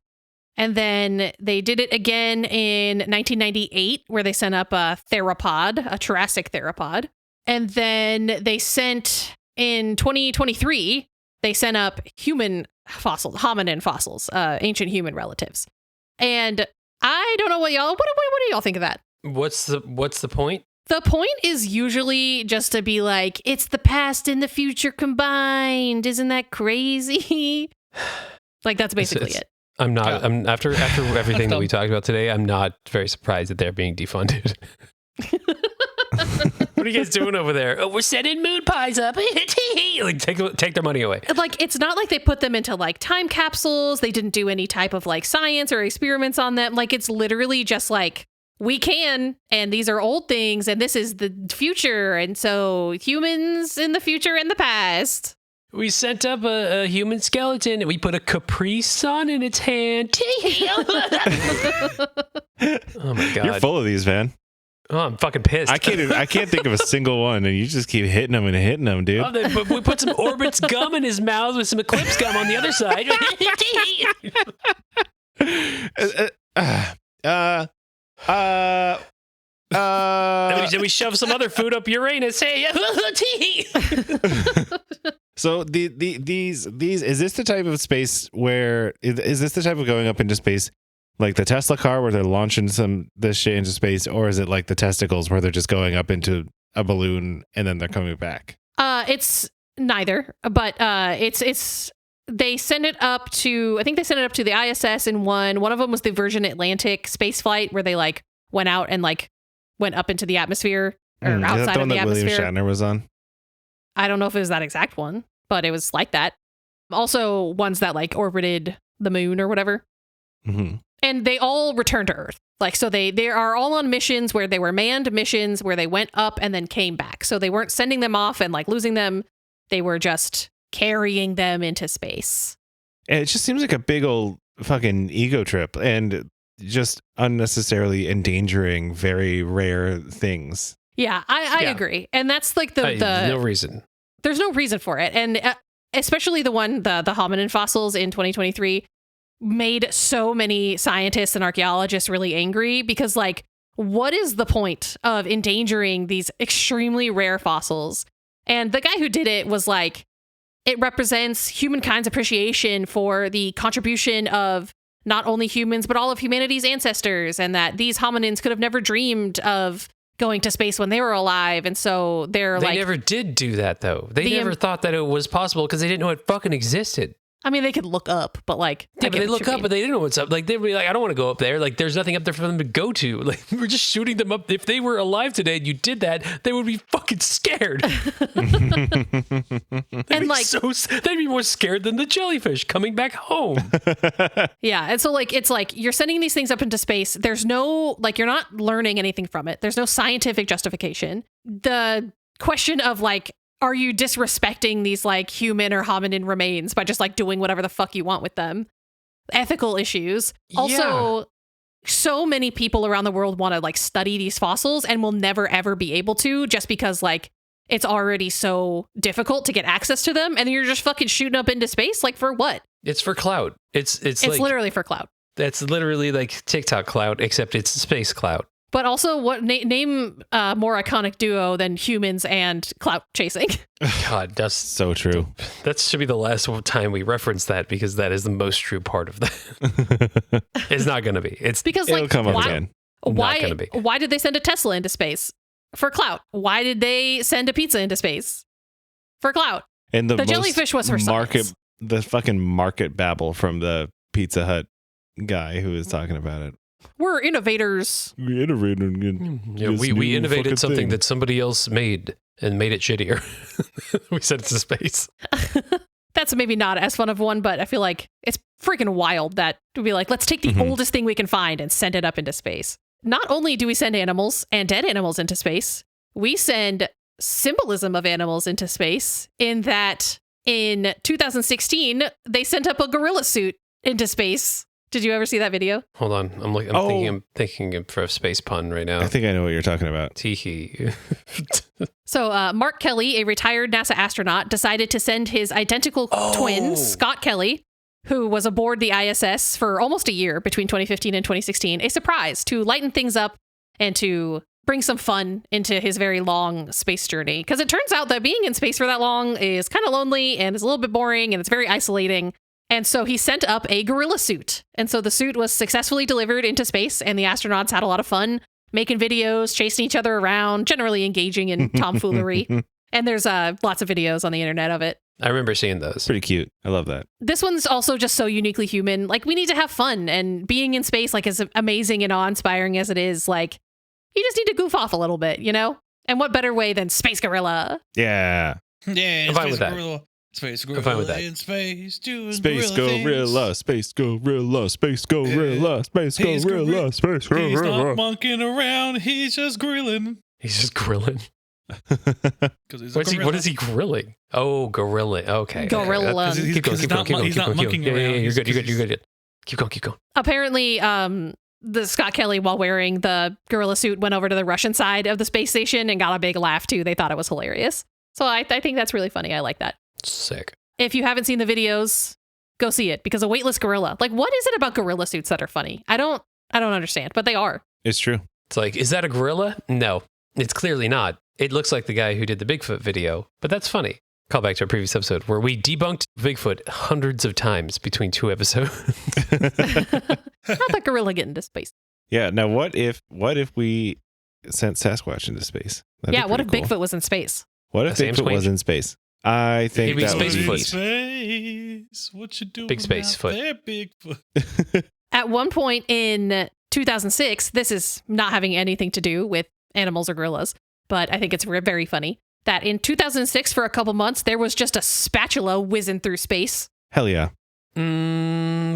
And then they did it again in 1998, where they sent up a theropod, a Jurassic theropod. And then they sent, in 2023, they sent up human fossils, hominin fossils, ancient human relatives. And I don't know what do y'all think of that? What's the point? The point is usually just to be like, it's the past and the future combined. Isn't that crazy? Like, that's basically it. I'm after everything that we talked about today, I'm not very surprised that they're being defunded. What are you guys doing over there? Oh, we're sending moon pies up. Like, take their money away. Like, it's not like they put them into like time capsules. They didn't do any type of like science or experiments on them. Like, it's literally just like, we can, and these are old things, and this is the future. And so humans in the future and the past. We sent up a human skeleton and we put a Capri Sun in its hand. Oh my God. You're full of these, man. Oh, I'm fucking pissed. I can't think of a single one, and you just keep hitting them, dude. Oh, we put some Orbit's gum in his mouth with some Eclipse gum on the other side. Then we shove some other food up Uranus. Hey, so these is this the type of space where is this the type of going up into space like the Tesla car where they're launching this shit into space, or is it like the testicles where they're just going up into a balloon and then they're coming back? It's neither, but it's they send it up to, I think they sent it up to the ISS in one of them was the Virgin Atlantic space flight where they like went out and like went up into the atmosphere or outside is that the one of the that atmosphere. William Shatner was on? I don't know if it was that exact one, but it was like that. Also ones that like orbited the moon or whatever. Mm-hmm. And they all returned to Earth. Like, so they are all on missions where they were manned missions where they went up and then came back. So they weren't sending them off and like losing them. They were just carrying them into space. And it just seems like a big old fucking ego trip and just unnecessarily endangering very rare things. Yeah, I agree. And that's like the no reason. There's no reason for it. And especially the hominin fossils in 2023 made so many scientists and archaeologists really angry because, like, what is the point of endangering these extremely rare fossils? And the guy who did it was like, it represents humankind's appreciation for the contribution of not only humans, but all of humanity's ancestors, and that these hominins could have never dreamed of going to space when they were alive. And so they never did do that, though. They never thought that it was possible because they didn't know it fucking existed. I mean, they could look up, but like, yeah, but they look up, but they didn't know what's up. Like, they'd be like, I don't want to go up there. Like, there's nothing up there for them to go to. Like, we're just shooting them up. If they were alive today and you did that, they would be fucking scared. And like, they'd be more scared than the jellyfish coming back home. Yeah. And so like, it's like, you're sending these things up into space. There's no, like, you're not learning anything from it. There's no scientific justification. The question of like, are you disrespecting these like human or hominin remains by just like doing whatever the fuck you want with them? Ethical issues. Also, so many people around the world want to like study these fossils and will never ever be able to just because like it's already so difficult to get access to them. And then you're just fucking shooting up into space. Like, for what? It's for clout. It's like, literally for clout. That's literally like TikTok clout, except it's space clout. But also, what name more iconic duo than humans and clout chasing? God, that's so true. That should be the last time we reference that because that is the most true part of that. It's not going to be. It's because it'll like come up again. Why did they send a Tesla into space? For clout. Why did they send a pizza into space? For clout. And the jellyfish was for science. The fucking market babble from the Pizza Hut guy who was talking about it. We're innovators. We innovated. Yeah, we innovated something that somebody else made and made it shittier. We sent it to space. That's maybe not as fun of one, but I feel like it's freaking wild that to be like, let's take the oldest thing we can find and send it up into space. Not only do we send animals and dead animals into space, we send symbolism of animals into space in that in 2016, they sent up a gorilla suit into space. Did you ever see that video? Hold on. I'm thinking for a space pun right now. I think I know what you're talking about. Teehee. So Mark Kelly, a retired NASA astronaut, decided to send his identical twin, Scott Kelly, who was aboard the ISS for almost a year between 2015 and 2016, a surprise to lighten things up and to bring some fun into his very long space journey. Because it turns out that being in space for that long is kind of lonely and it's a little bit boring and it's very isolating. And so he sent up a gorilla suit. And so the suit was successfully delivered into space and the astronauts had a lot of fun making videos, chasing each other around, generally engaging in tomfoolery. And there's lots of videos on the internet of it. I remember seeing those. Pretty cute. I love that. This one's also just so uniquely human. Like, we need to have fun, and being in space, like, as amazing and awe-inspiring as it is, like, you just need to goof off a little bit, you know? And what better way than Space Gorilla? Yeah. Yeah, I'm fine with that. Gorilla. Space I'm fine with Gorilla that. in space doing Space gorilla Gorilla, things. Space Gorilla, Space Space Space He's not monkeying around. He's just grilling. He's just grilling. Because he's a gorilla. What is he grilling? Oh, gorilla. Okay. Gorilla. Keep going. He's not monkeying Yeah, around. you're good. Keep going. Apparently, the Scott Kelly, while wearing the gorilla suit, went over to the Russian side of the space station and got a big laugh, too. They thought it was hilarious. So I think that's really funny. I like that. Sick. If you haven't seen the videos, go see it, because a weightless gorilla. Like, what is it about gorilla suits that are funny? I don't understand, but they are. It's true. It's like, is that a gorilla? No, it's clearly not. It looks like the guy who did the Bigfoot video, but that's funny. Call back to our previous episode where we debunked Bigfoot hundreds of times between 2 episodes. How'd that gorilla get into space? Yeah. Now, what if we sent Sasquatch into space? That'd be What if pretty cool. Bigfoot was in space? What if Sam Bigfoot was Swange. in space? I think Maybe that would Space be Foot. Space. What you doing Big space out foot. there, Bigfoot? At one point in 2006, this is not having anything to do with animals or gorillas, but I think it's very funny that in 2006, for a couple months, there was just a spatula whizzing through space. Hell yeah.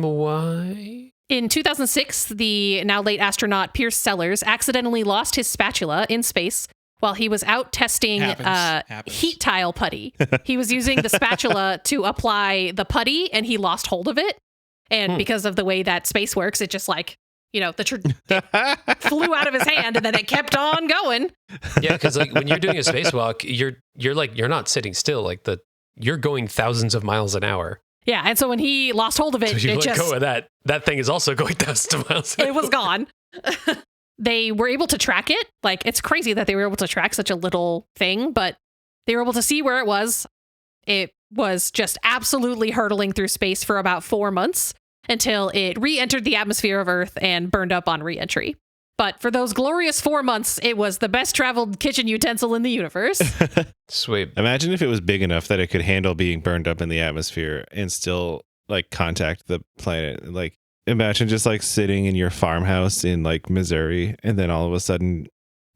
Why? In 2006, the now late astronaut Pierce Sellers accidentally lost his spatula in space while he was out testing Happens. heat tile putty. He was using the spatula to apply the putty, and he lost hold of it. And because of the way that space works, it just like, it flew out of his hand, and then it kept on going. Yeah, because like when you're doing a spacewalk, you're not sitting still. Like you're going thousands of miles an hour. Yeah, and so when he lost hold of it, So you it let just go of that. That thing is also going thousands of miles an it was gone. They were able to track it. Like, it's crazy that they were able to track such a little thing, but they were able to see where it was. It was just absolutely hurtling through space for about 4 months until it re-entered the atmosphere of Earth and burned up on re-entry. But for those glorious 4 months, it was the best traveled kitchen utensil in the universe. Sweet. Imagine if it was big enough that it could handle being burned up in the atmosphere and still like contact the planet. Like, imagine just like sitting in your farmhouse in like Missouri, and then all of a sudden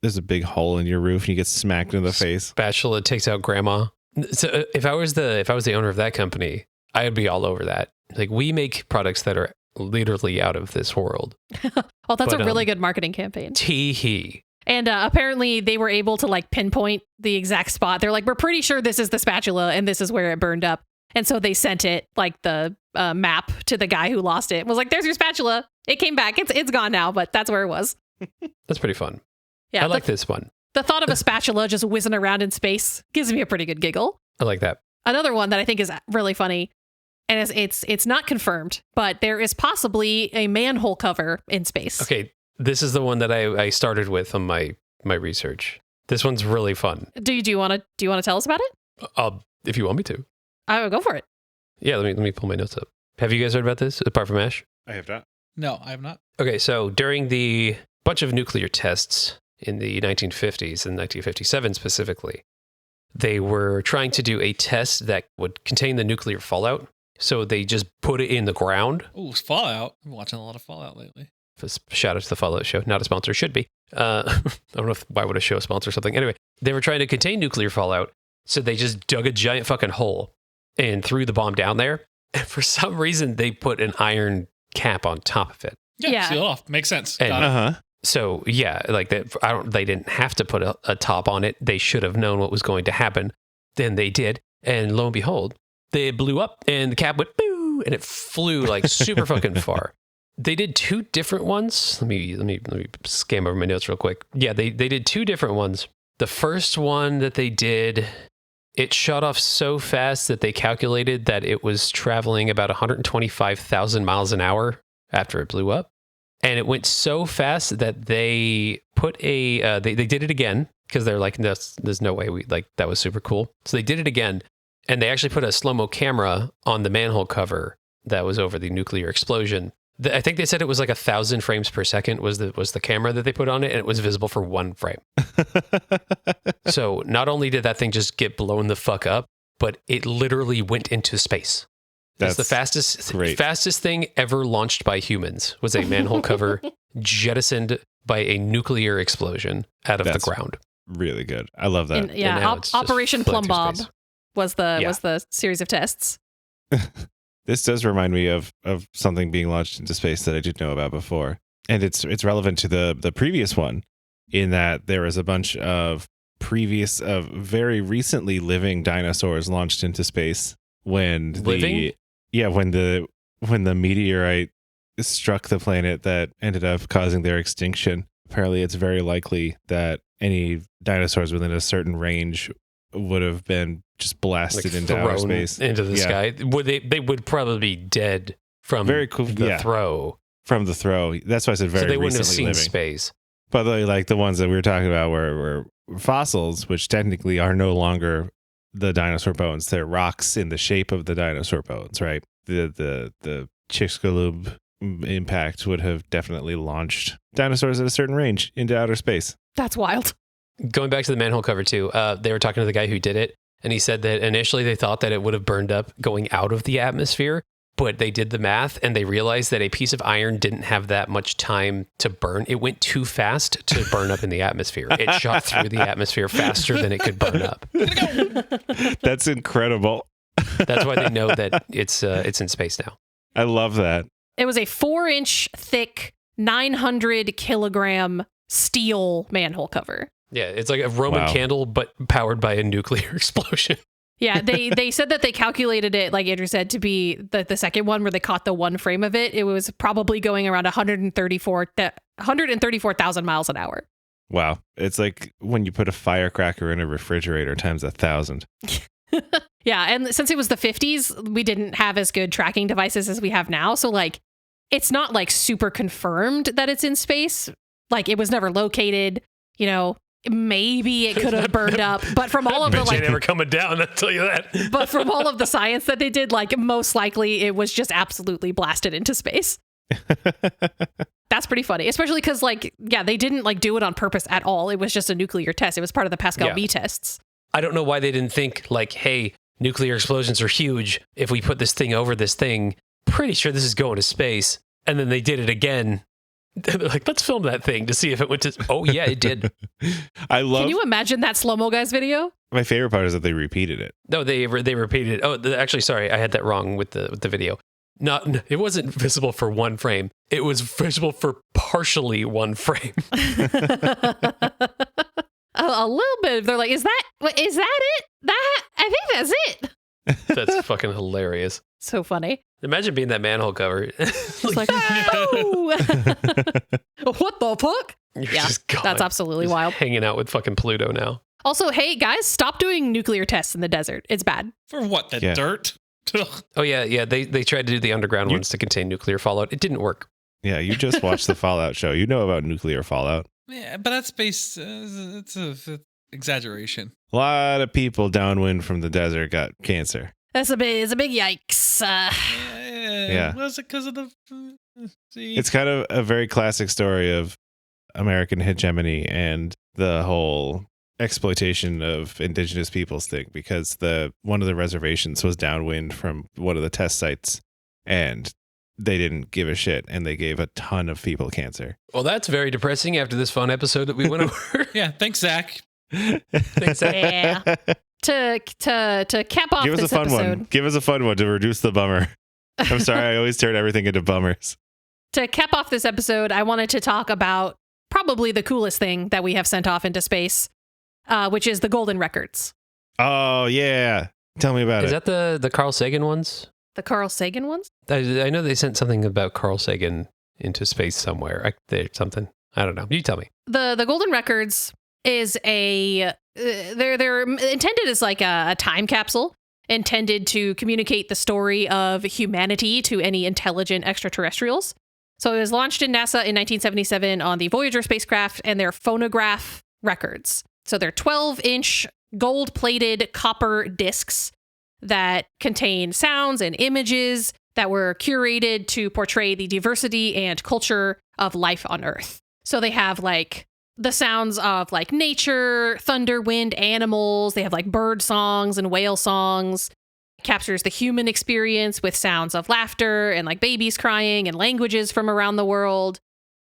there's a big hole in your roof and you get smacked in the face. Spatula takes out grandma. So if I was the owner of that company, I'd be all over that. Like, we make products that are literally out of this world. Well, that's But, a really good marketing campaign. Tee-hee. And apparently they were able to like pinpoint the exact spot. They're like, we're pretty sure this is the spatula and this is where it burned up. And so they sent it, like the map, to the guy who lost it. It was like, there's your spatula. It came back. It's gone now, but that's where it was. That's pretty fun. Yeah, I like this one. The thought of a spatula just whizzing around in space gives me a pretty good giggle. I like that. Another one that I think is really funny, and it's not confirmed, but there is possibly a manhole cover in space. Okay, this is the one that I started with on my research. This one's really fun. Do you want to tell us about it? If you want me to. I will go for it. Yeah, let me pull my notes up. Have you guys heard about this, apart from Ash? I have not. No, I have not. Okay, so during the bunch of nuclear tests in the 1950s and 1957 specifically, they were trying to do a test that would contain the nuclear fallout. So they just put it in the ground. Oh, Fallout. I'm watching a lot of Fallout lately. Shout out to the Fallout show. Not a sponsor, should be. I don't know why would a show sponsor something. Anyway, they were trying to contain nuclear fallout. So they just dug a giant fucking hole and threw the bomb down there. And for some reason, they put an iron cap on top of it. Yeah. Seal it off. Makes sense. And- Got it. Uh-huh. So yeah, like that. They didn't have to put a top on it. They should have known what was going to happen. Then they did, and lo and behold, they blew up, and the cap went boo, and it flew like super fucking far. They did 2 different ones. Let me scan over my notes real quick. Yeah, they did 2 different ones. The first one that they did, it shot off so fast that they calculated that it was traveling about 125,000 miles an hour after it blew up. And it went so fast that they put they did it again because they're like, there's no way that was super cool. So they did it again, and they actually put a slow-mo camera on the manhole cover that was over the nuclear explosion. I think they said it was like 1,000 frames per second was the camera that they put on it, and it was visible for 1 frame. So not only did that thing just get blown the fuck up, but it literally went into space. That's the fastest thing ever launched by humans, was a manhole cover jettisoned by a nuclear explosion out of the ground. Really good. I love that. Operation Plum Bob was the series of tests. This does remind me of something being launched into space that I didn't know about before. And it's relevant to the previous one, in that there was a bunch of previous very recently living dinosaurs launched into space when the meteorite struck the planet that ended up causing their extinction. Apparently it's very likely that any dinosaurs within a certain range would have been just blasted into outer space, into the sky. They would probably be dead from the throw. From the throw. That's why I said very recently living. So they wouldn't have seen space. But like the ones that we were talking about were fossils, which technically are no longer the dinosaur bones. They're rocks in the shape of the dinosaur bones, right? The Chicxulub impact would have definitely launched dinosaurs at a certain range into outer space. That's wild. Going back to the manhole cover too, they were talking to the guy who did it, and he said that initially they thought that it would have burned up going out of the atmosphere, but they did the math and they realized that a piece of iron didn't have that much time to burn. It went too fast to burn up in the atmosphere. It shot through the atmosphere faster than it could burn up. That's incredible. That's why they know that it's in space now. I love that. It was a 4-inch thick, 900 kilogram steel manhole cover. Yeah, it's like a Roman candle, but powered by a nuclear explosion. Yeah, they said that they calculated it, like Andrew said, to be the second one where they caught the 1 frame of it. It was probably going around 134,000 miles an hour. Wow. It's like when you put a firecracker in a refrigerator times 1,000. Yeah, and since it was the 50s, we didn't have as good tracking devices as we have now. So, like, it's not, like, super confirmed that it's in space. Like, it was never located, you know. Maybe it could have burned up, but from all of the ain't ever coming down, I'll tell you that. But from all of the science that they did, like, most likely it was just absolutely blasted into space. That's pretty funny, especially because, like, yeah, they didn't like do it on purpose at all. It was just a nuclear test. It was part of the Pascal B tests. I don't know why they didn't think like, hey, nuclear explosions are huge. If we put this thing over this thing, pretty sure this is going to space. And then they did it again. They're like, let's film that thing to see if it went to... Oh, yeah, it did. Can you imagine that Slow-Mo Guys video? My favorite part is that they repeated it. No, they repeated it. Oh, actually, sorry, I had that wrong with the video. It wasn't visible for 1 frame. It was visible for partially 1 frame. A little bit. They're like, is that it? I think that's it. That's fucking hilarious. So funny. Imagine being that manhole cover. It's like, no! What the fuck? You're just gone. That's absolutely just wild. Hanging out with fucking Pluto now. Also, hey guys, stop doing nuclear tests in the desert. It's bad. For what? The dirt? Oh yeah. They tried to do the underground ones to contain nuclear fallout. It didn't work. Yeah, you just watched the Fallout show. You know about nuclear fallout. Yeah, but that's based. It's an exaggeration. A lot of people downwind from the desert got cancer. It's a big yikes. Yeah. Was it because of the... It's kind of a very classic story of American hegemony and the whole exploitation of indigenous peoples thing, because one of the reservations was downwind from one of the test sites, and they didn't give a shit, and they gave a ton of people cancer. Well, that's very depressing after this fun episode that we went over. Yeah, thanks, Zach. Thanks, Zach. Yeah. To cap off this episode. Give us a fun one to reduce the bummer. I'm sorry, I always turn everything into bummers. To cap off this episode, I wanted to talk about probably the coolest thing that we have sent off into space, which is the golden records. Oh, yeah. Tell me about it. Is that the Carl Sagan ones? The Carl Sagan ones? I know they sent something about Carl Sagan into space somewhere. Something. I don't know. You tell me. The golden records is they're intended as like a time capsule intended to communicate the story of humanity to any intelligent extraterrestrials. So it was launched in NASA in 1977 on the Voyager spacecraft, and they're phonograph records. So they're 12-inch gold-plated copper discs that contain sounds and images that were curated to portray the diversity and culture of life on Earth. So they have like the sounds of like nature, thunder, wind, animals. They have like bird songs and whale songs. It captures the human experience with sounds of laughter and like babies crying and languages from around the world.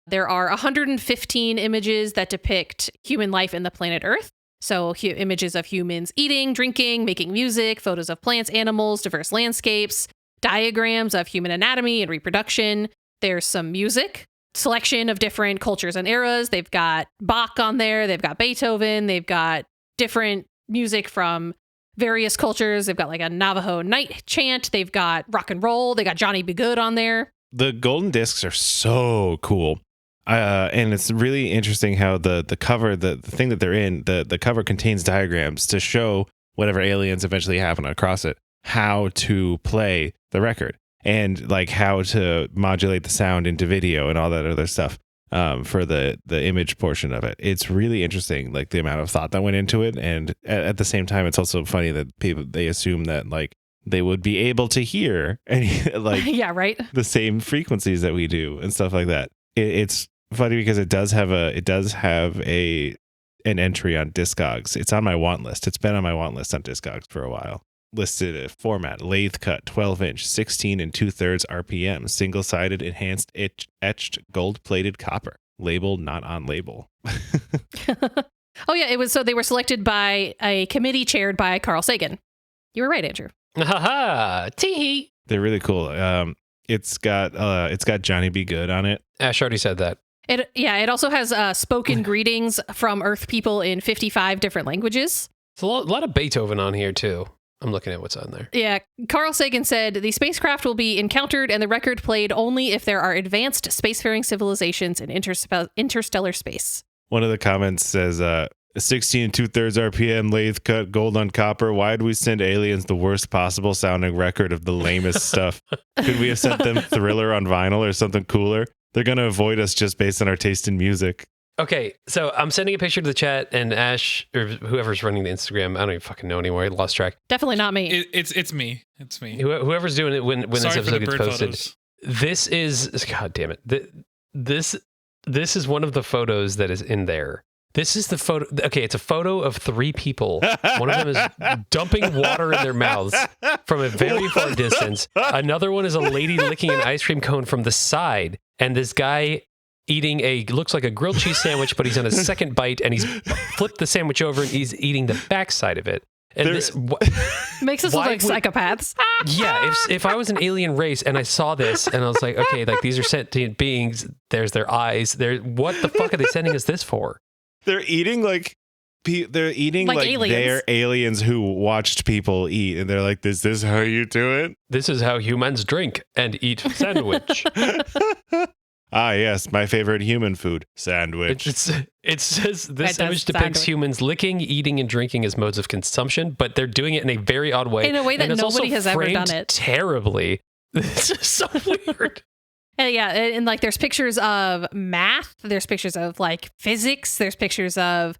There are 115 images that depict human life in the planet Earth. So images of humans eating, drinking, making music, photos of plants, animals, diverse landscapes, diagrams of human anatomy and reproduction. There's some music, selection of different cultures and eras. They've got Bach on there. They've got Beethoven. They've got different music from various cultures. They've got like a Navajo night chant. They've got rock and roll. They got Johnny B. Good on there. The golden discs are so cool. And it's really interesting how the cover, the thing that they're in, the cover contains diagrams to show whatever aliens eventually happen across it, how to play the record and like how to modulate the sound into video and all that other stuff for the image portion of it. It's really interesting, like the amount of thought that went into it. And at the same time, it's also funny that they assume that like they would be able to hear any like yeah, right. the same frequencies that we do and stuff like that. It's funny because it does have an entry on Discogs. It's on my want list. It's been on my want list on Discogs for a while. Listed a format, lathe cut, 12-inch, 16 2/3 RPM, single-sided, enhanced, etched, gold-plated copper. Label not on label. Oh yeah, it was. So they were selected by a committee chaired by Carl Sagan. You were right, Andrew. Haha, tee. They're really cool. It's got Johnny B. Good on it. Ash already said that. It also has spoken greetings from Earth people in 55 different languages. It's a lot of Beethoven on here too. I'm looking at what's on there. Yeah, Carl Sagan said, the spacecraft will be encountered and the record played only if there are advanced spacefaring civilizations in interstellar space. One of the comments says, 16 2/3 RPM, lathe cut, gold on copper. Why do we send aliens the worst possible sounding record of the lamest stuff? Could we have sent them Thriller on vinyl or something cooler? They're going to avoid us just based on our taste in music. Okay, so I'm sending a picture to the chat, and Ash, or whoever's running the Instagram, I don't even fucking know anymore. I lost track. Definitely not me. It's me. It's me. Whoever's doing it when this episode gets posted. Photos. This is, God damn it. This is one of the photos that is in there. This is the photo. Okay, it's a photo of 3 people. One of them is dumping water in their mouths from a very far distance. Another one is a lady licking an ice cream cone from the side. And this guy eating looks like a grilled cheese sandwich, but he's on a second bite and he's flipped the sandwich over and he's eating the backside of it. And this makes us look like psychopaths. Yeah, if I was an alien race and I saw this and I was like, okay, like these are sentient beings. There's their eyes. What the fuck are they sending us this for? They're eating like aliens. They're aliens who watched people eat, and they're like, "Is this how you do it? This is how humans drink and eat sandwich." Ah, yes, my favorite human food, sandwich. It says this image depicts humans licking, eating, and drinking as modes of consumption, but they're doing it in a very odd way. In a way that nobody has ever done it. Terribly. This is so weird. And like there's pictures of math, there's pictures of like physics, there's pictures of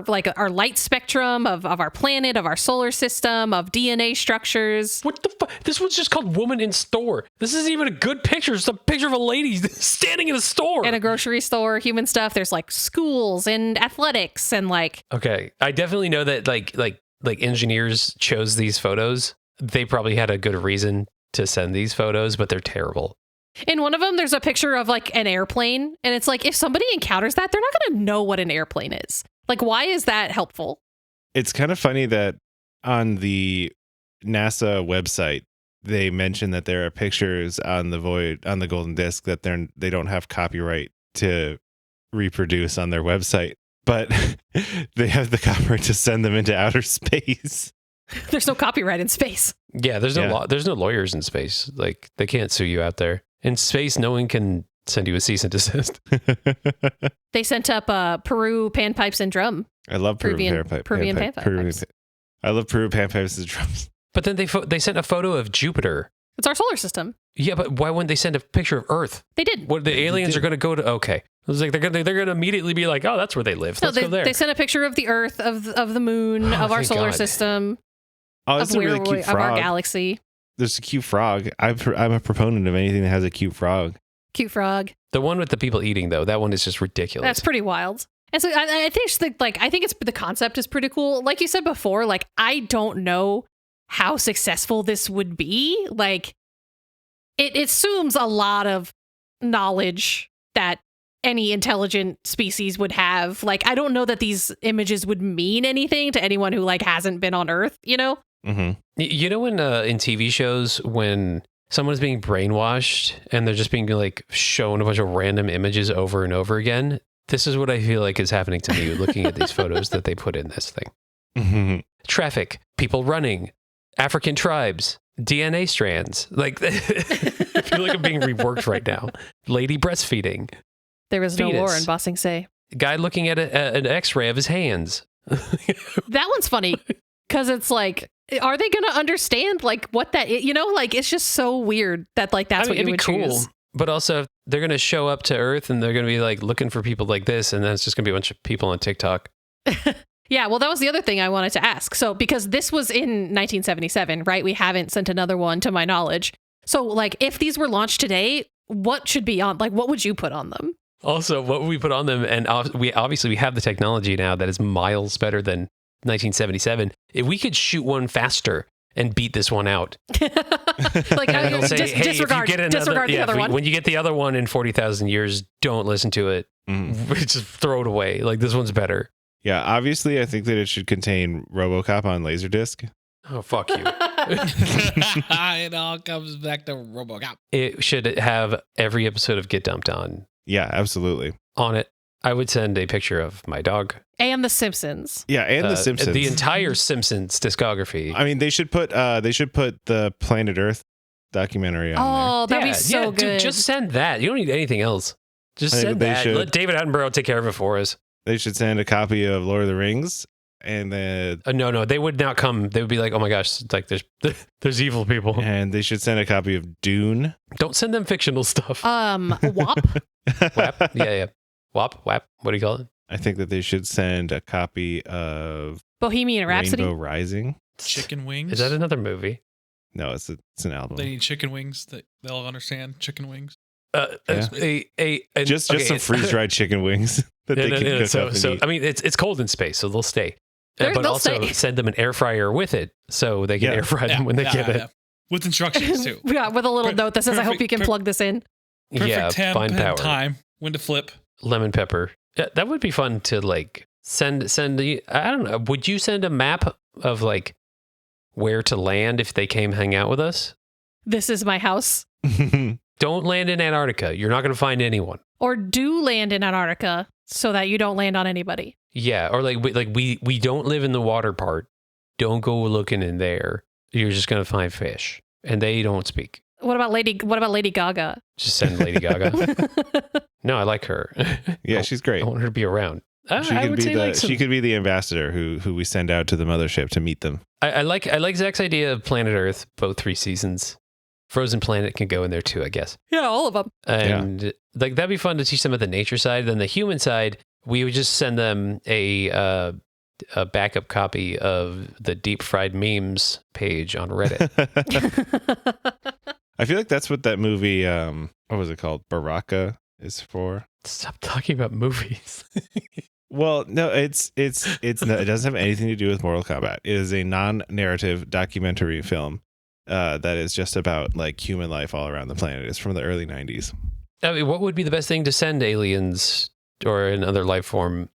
like our light spectrum of our planet, of our solar system, of DNA structures. What the fuck? This one's just called Woman in Store. This isn't even a good picture. It's a picture of a lady standing in a store. In a grocery store, human stuff. There's like schools and athletics and like. Okay. I definitely know that like engineers chose these photos. They probably had a good reason to send these photos, but they're terrible. In one of them, there's a picture of like an airplane. And it's like, if somebody encounters that, they're not going to know what an airplane is. Like, why is that helpful? It's kind of funny that on the NASA website, they mention that there are pictures on the golden disc that they don't have copyright to reproduce on their website, but they have the copyright to send them into outer space. There's no copyright in space. Yeah, there's no lawyers in space. Like, they can't sue you out there. In space, no one can send you a cease and desist. They sent up Peru panpipes and drum. I love Peruvian panpipes. I love Peru panpipes and drums. But then they sent a photo of Jupiter. It's our solar system. Yeah, but why wouldn't they send a picture of Earth? They did. What, the aliens are going to go to? Okay, it was like they're going to immediately be like, oh, that's where they live. Let's go there. They sent a picture of the Earth, of the moon, of our solar system, of our galaxy. there's a cute frog. I'm a proponent of anything that has a cute frog. Cute frog. The one with the people eating, though, that one is just ridiculous. That's pretty wild. And so I think it's the concept is pretty cool. Like you said before, like I don't know how successful this would be. Like it assumes a lot of knowledge that any intelligent species would have. Like I don't know that these images would mean anything to anyone who like hasn't been on Earth, you know? Mm-hmm. You know when in TV shows when someone's being brainwashed and they're just being like shown a bunch of random images over and over again? This is what I feel like is happening to me looking at these photos that they put in this thing. Mm-hmm. Traffic, people running, African tribes, DNA strands. Like, I feel like I'm being reworked right now. Lady breastfeeding. There is no Fetus. war in Ba Sing Se. Guy looking at an x-ray of his hands. That one's funny because it's like, are they going to understand like what that is? You know, like it's just so weird that like that's what you would choose. But also, they're going to show up to Earth and they're going to be like looking for people like this. And then it's just going to be a bunch of people on TikTok. Yeah, well, that was the other thing I wanted to ask. So, because this was in 1977, right? We haven't sent another one to my knowledge. So, like, if these were launched today, what should be on? Like, what would you put on them? Also, what would we put on them? And we have the technology now that is miles better than 1977. If we could shoot one faster and beat this one out. Like, disregard the other one. When you get the other one in 40,000 years, don't listen to it. Just throw it away. Like, this one's better. Yeah, obviously, I think that it should contain RoboCop on Laserdisc. Oh, fuck you. It all comes back to RoboCop. It should have every episode of Get Dumped On. Yeah, absolutely. On it. I would send a picture of my dog. And The Simpsons. Yeah, and The Simpsons. The entire Simpsons discography. I mean, they should put the Planet Earth documentary on there. Oh, that'd be so good. Dude, just send that. You don't need anything else. Just send that. Let David Attenborough take care of it for us. They should send a copy of Lord of the Rings, and then no, they would not come. They would be like, oh my gosh, like there's evil people. And they should send a copy of Dune. Don't send them fictional stuff. WAP. WAP. Yeah. WAP. What do you call it? I think that they should send a copy of Bohemian Rhapsody. Rainbow Rising. Chicken wings. Is that another movie? No, it's an album. They need chicken wings that they'll understand. Chicken wings. Just some freeze dried chicken wings that they can cook up and eat. I mean, it's cold in space, so they'll stay. But They'll also stay. send them an air fryer with it, so they can air fry them when they get it. With instructions too. Yeah, with a little note that says, "I hope you can plug this in." Perfect temp and power. Time. When to flip. Lemon pepper. Yeah, that would be fun to like send. I don't know. Would you send a map of like where to land if they came hang out with us? This is my house. Don't land in Antarctica. You're not going to find anyone. Or do land in Antarctica so that you don't land on anybody. Yeah, or we don't live in the water part. Don't go looking in there. You're just going to find fish, and they don't speak. What about Lady Gaga? Just send Lady Gaga. No, I like her. Yeah, she's great. I want her to be around. She could be the ambassador who we send out to the mothership to meet them. I like Zach's idea of Planet Earth, both 3 seasons. Frozen Planet can go in there too, I guess. Yeah, all of them. And like that'd be fun to teach them at the nature side. Then the human side, we would just send them a backup copy of the deep fried memes page on Reddit. I feel like that's what that movie, what was it called? Baraka is for. Stop talking about movies. Well, no, it doesn't have anything to do with Mortal Kombat. It is a non-narrative documentary film. That is just about like human life all around the planet. It's from the early 90s. I mean, what would be the best thing to send aliens or another life form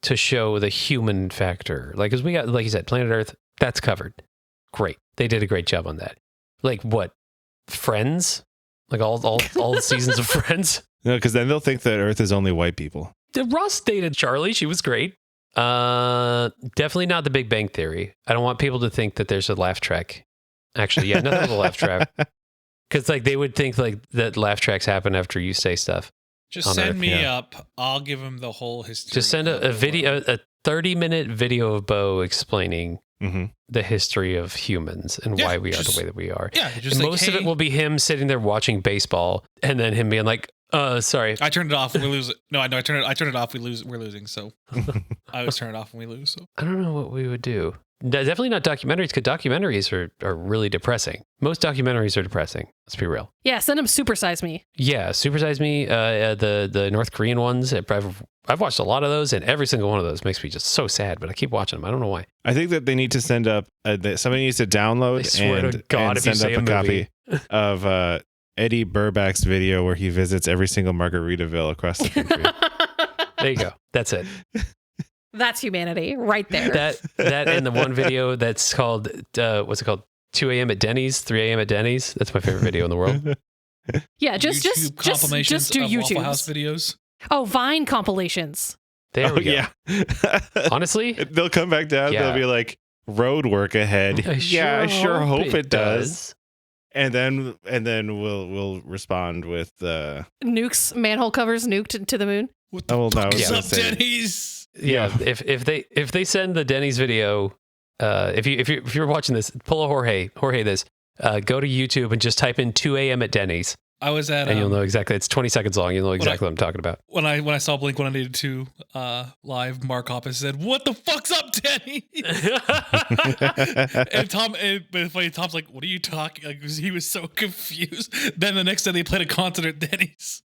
to show the human factor? Like, because we got, like you said, Planet Earth, that's covered. Great. They did a great job on that. Like what? Friends? Like all the seasons of Friends? No, because then they'll think that Earth is only white people. Ross dated Charlie. She was great. Definitely not the Big Bang Theory. I don't want people to think that there's a laugh track. Actually, yeah, nothing of a laugh track. Because like they would think like that laugh tracks happen after you say stuff. Just send me up. I'll give them the whole history. Just send a video, a 30-minute video of Bo explaining the history of humans and why we are the way that we are. Yeah, just and most of it will be him sitting there watching baseball and then him being like, sorry. I turned it off. We lose it. No, I know. I turn it off. We're losing. So I always turn it off when we lose. So I don't know what we would do. definitely not documentaries, because documentaries are really depressing. Most documentaries are depressing. Let's be real. Yeah, send them Super Size Me. Yeah, Super Size Me, the North Korean ones. I've watched a lot of those, and every single one of those makes me just so sad, but I keep watching them. I don't know why. I think that they need to send up, somebody needs to download and if you send say up a movie. copy of Eddie Burbach's video where he visits every single Margaritaville across the country. There you go. That's it. That's humanity right there. That and the one video that's called, what's it called? 2 a.m. at Denny's, 3 a.m. at Denny's. That's my favorite video in the world. Yeah, just do of YouTube Waffle House videos. Oh, Vine compilations. There we go. Yeah. Honestly, they'll come back down. Yeah. They'll be like, road work ahead. I sure hope it does. And then we'll respond with Nukes, manhole covers nuked to the moon. What the Oh, well, no, fuck is yeah. up, Denny's? Yeah, if they send the Denny's video, if you're watching this, pull a Jorge this. Go to YouTube and just type in 2 a.m. at Denny's. I was at and you'll know exactly. It's 20 seconds long. You'll know exactly what I'm talking about. When I saw Blink 182 live, Mark Hoppus said, "What the fuck's up, Denny?" and Tom's like, "What are you talking?" Like, he was so confused. Then the next day they played a concert at Denny's.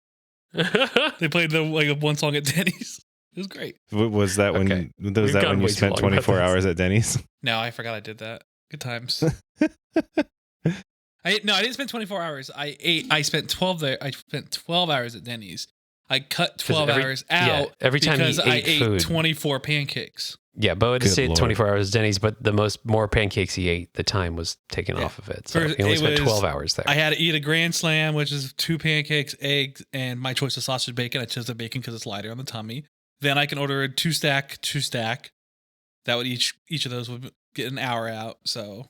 They played one song at Denny's. It was great. Was that when you spent 24 hours at Denny's? No, I forgot I did that. Good times. I didn't spend 24 hours. I spent 12 there. I spent 12 hours at Denny's. I cut 12 hours out every time because he ate food. 24 pancakes. Yeah, Bo had to stay 24 hours at Denny's, but the more pancakes he ate, the time was taken off of it. So he only spent 12 hours there. I had to eat a Grand Slam, which is 2 pancakes, eggs, and my choice of sausage bacon. I chose the bacon because it's lighter on the tummy. Then I can order a 2-stack. That would each of those would get an hour out. So,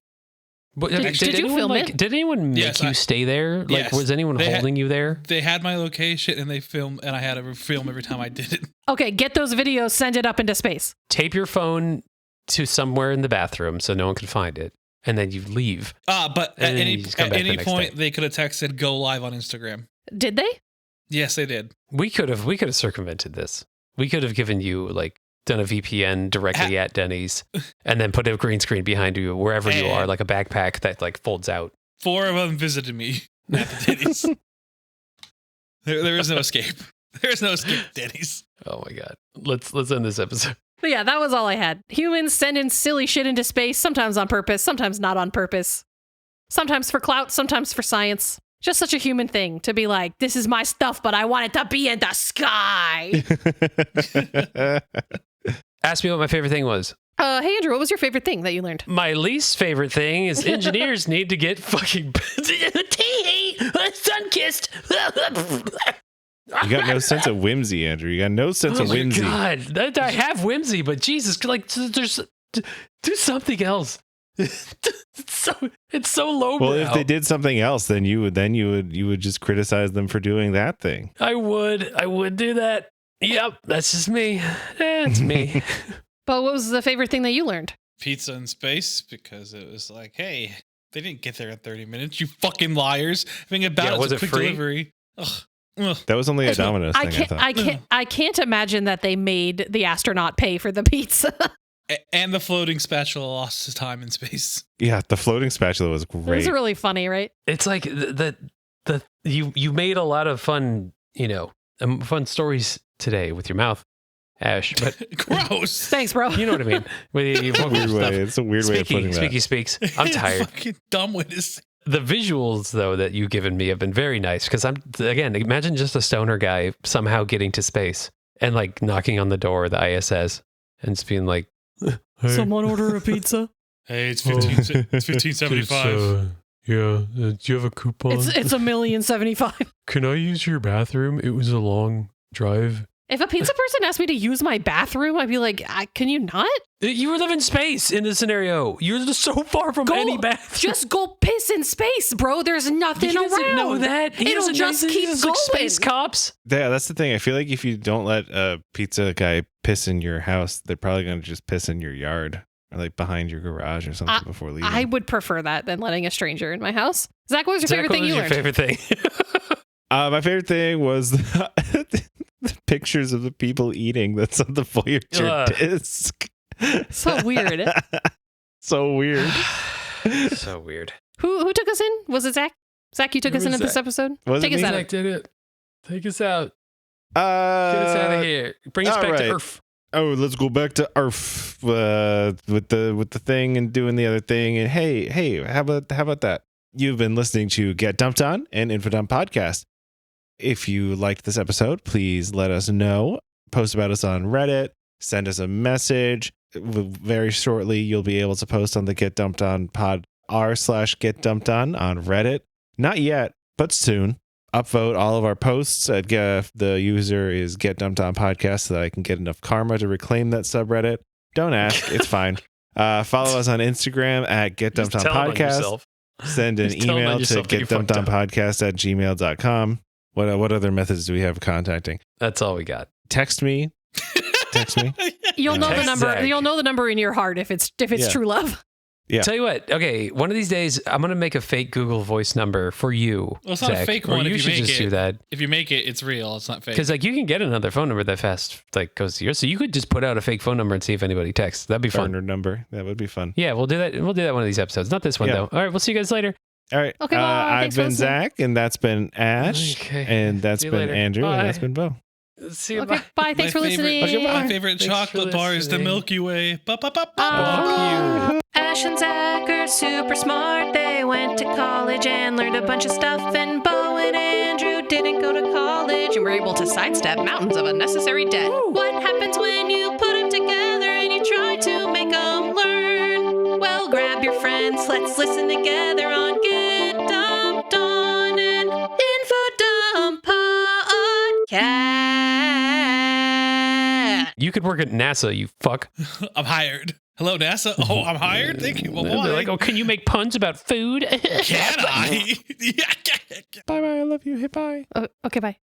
but did you film it? Did anyone make you stay there? Like, yes. was anyone holding you there? They had my location and they filmed, and I had to film every time I did it. Okay, get those videos, send it up into space. Tape your phone to somewhere in the bathroom so no one can find it, and then you leave. But at any point, day. they could have texted "Go live" on Instagram. Did they? Yes, they did. We could have circumvented this. We could have given you done a VPN directly at Denny's and then put a green screen behind you wherever you are, like a backpack that folds out. 4 of them visited me at the Denny's. There is no escape. There is no escape, Denny's. Oh my God. Let's end this episode. But yeah, that was all I had. Humans sending silly shit into space, sometimes on purpose, sometimes not on purpose. Sometimes for clout, sometimes for science. Just such a human thing to be like, this is my stuff, but I want it to be in the sky. Ask me what my favorite thing was. Hey, Andrew, what was your favorite thing that you learned? My least favorite thing is engineers need to get fucking sun-kissed. You got no sense of whimsy, Andrew. You got no sense of whimsy. Oh my God, I have whimsy, but Jesus, do something else. It's so low. Well, if they did something else, then you would just criticize them for doing that thing. I would do that. Yep, that's just me. It's me. But what was the favorite thing that you learned? Pizza in space, because it was like, hey, they didn't get there in 30 minutes. You fucking liars! Think about it. Was it's a it quick free? Delivery. Ugh. That was only a Domino's thing. I can't imagine that they made the astronaut pay for the pizza. And the floating spatula lost his time in space. Yeah, the floating spatula was great. It was really funny, right? It's like you made a lot of fun, fun stories today with your mouth, Ash. But gross. Thanks, bro. You know what I mean. It's a weird way of putting that. Speaky speaks. I'm tired. Fucking dumb way to say. The visuals, though, that you've given me have been very nice, because imagine just a stoner guy somehow getting to space and knocking on the door of the ISS and just being like, hey. Someone order a pizza. Hey, it's $15.75. Yeah, do you have a coupon? It's $1,075,000. Can I use your bathroom? It was a long drive. If a pizza person asked me to use my bathroom, I'd be like, can you not? You live in space in this scenario. You're just so far from any bathroom. Just go piss in space, bro. There's nothing around. He doesn't know that. It'll just keep going. Space cops. Yeah, that's the thing. I feel like if you don't let a pizza guy piss in your house, they're probably going to just piss in your yard or behind your garage or something before leaving. I would prefer that than letting a stranger in my house. Zach, what was your favorite thing you learned? Favorite thing? My favorite thing was the pictures of the people eating that's on the Voyager disc. So weird. So weird. So weird. Who took us in? Was it Zach? Zach, you took us in this episode? Take us out. Zach did it. Take us out. Get Get us out of here. Bring us back to Earth. Oh, let's go back to Earth with the thing and doing the other thing. And hey, how about that? You've been listening to Get Dumped On, an Infodump podcast. If you liked this episode, please let us know. Post about us on Reddit. Send us a message. Very shortly, you'll be able to post on the Get Dumped On pod r/Get Dumped On Reddit. Not yet, but soon. Upvote all of our posts. The user is Get Dumped On Podcast so that I can get enough karma to reclaim that subreddit. Don't ask. It's fine. Follow us on Instagram at Get Dumped On Podcast. Send an email to getdumpedownpodcast@gmail.com. What other methods do we have of contacting? That's all we got. Text me. You'll know the number. Zach. You'll know the number in your heart if it's true love. Yeah. Tell you what. Okay, one of these days I'm gonna make a fake Google Voice number for you. Well, it's not Zach, a fake or one. you If should you make just it, do that. If you make it, it's real. It's not fake. Because like you can get another phone number that fast like goes to yours. So you could just put out a fake phone number and see if anybody texts. That'd be fun. Burner number. That would be fun. Yeah, we'll do that. We'll do that one of these episodes. Not this one though. All right, we'll see you guys later. All right. Okay, bye. I've Thanks for been listening. Zach, and that's been Ash, Okay. and that's See you been later. Andrew, Bye. and that's been Bo. See you. Okay, bye. Thanks for listening. My favorite Thanks chocolate for bar is the listening. Milky Way. Ash and Zach are super smart. They went to college and learned a bunch of stuff. And Bo and Andrew didn't go to college and were able to sidestep mountains of unnecessary debt. What happens when you put them together and you try to make them learn? Well, grab your friends. Let's listen together on Get Dumped On an Infodump podcast. You could work at NASA, you fuck. I'm hired. Hello, NASA. Oh, I'm hired. Thank you. Well, They'll be like, oh, can you make puns about food? can I? Yeah. Bye bye. I love you. Hey, bye. Okay, bye.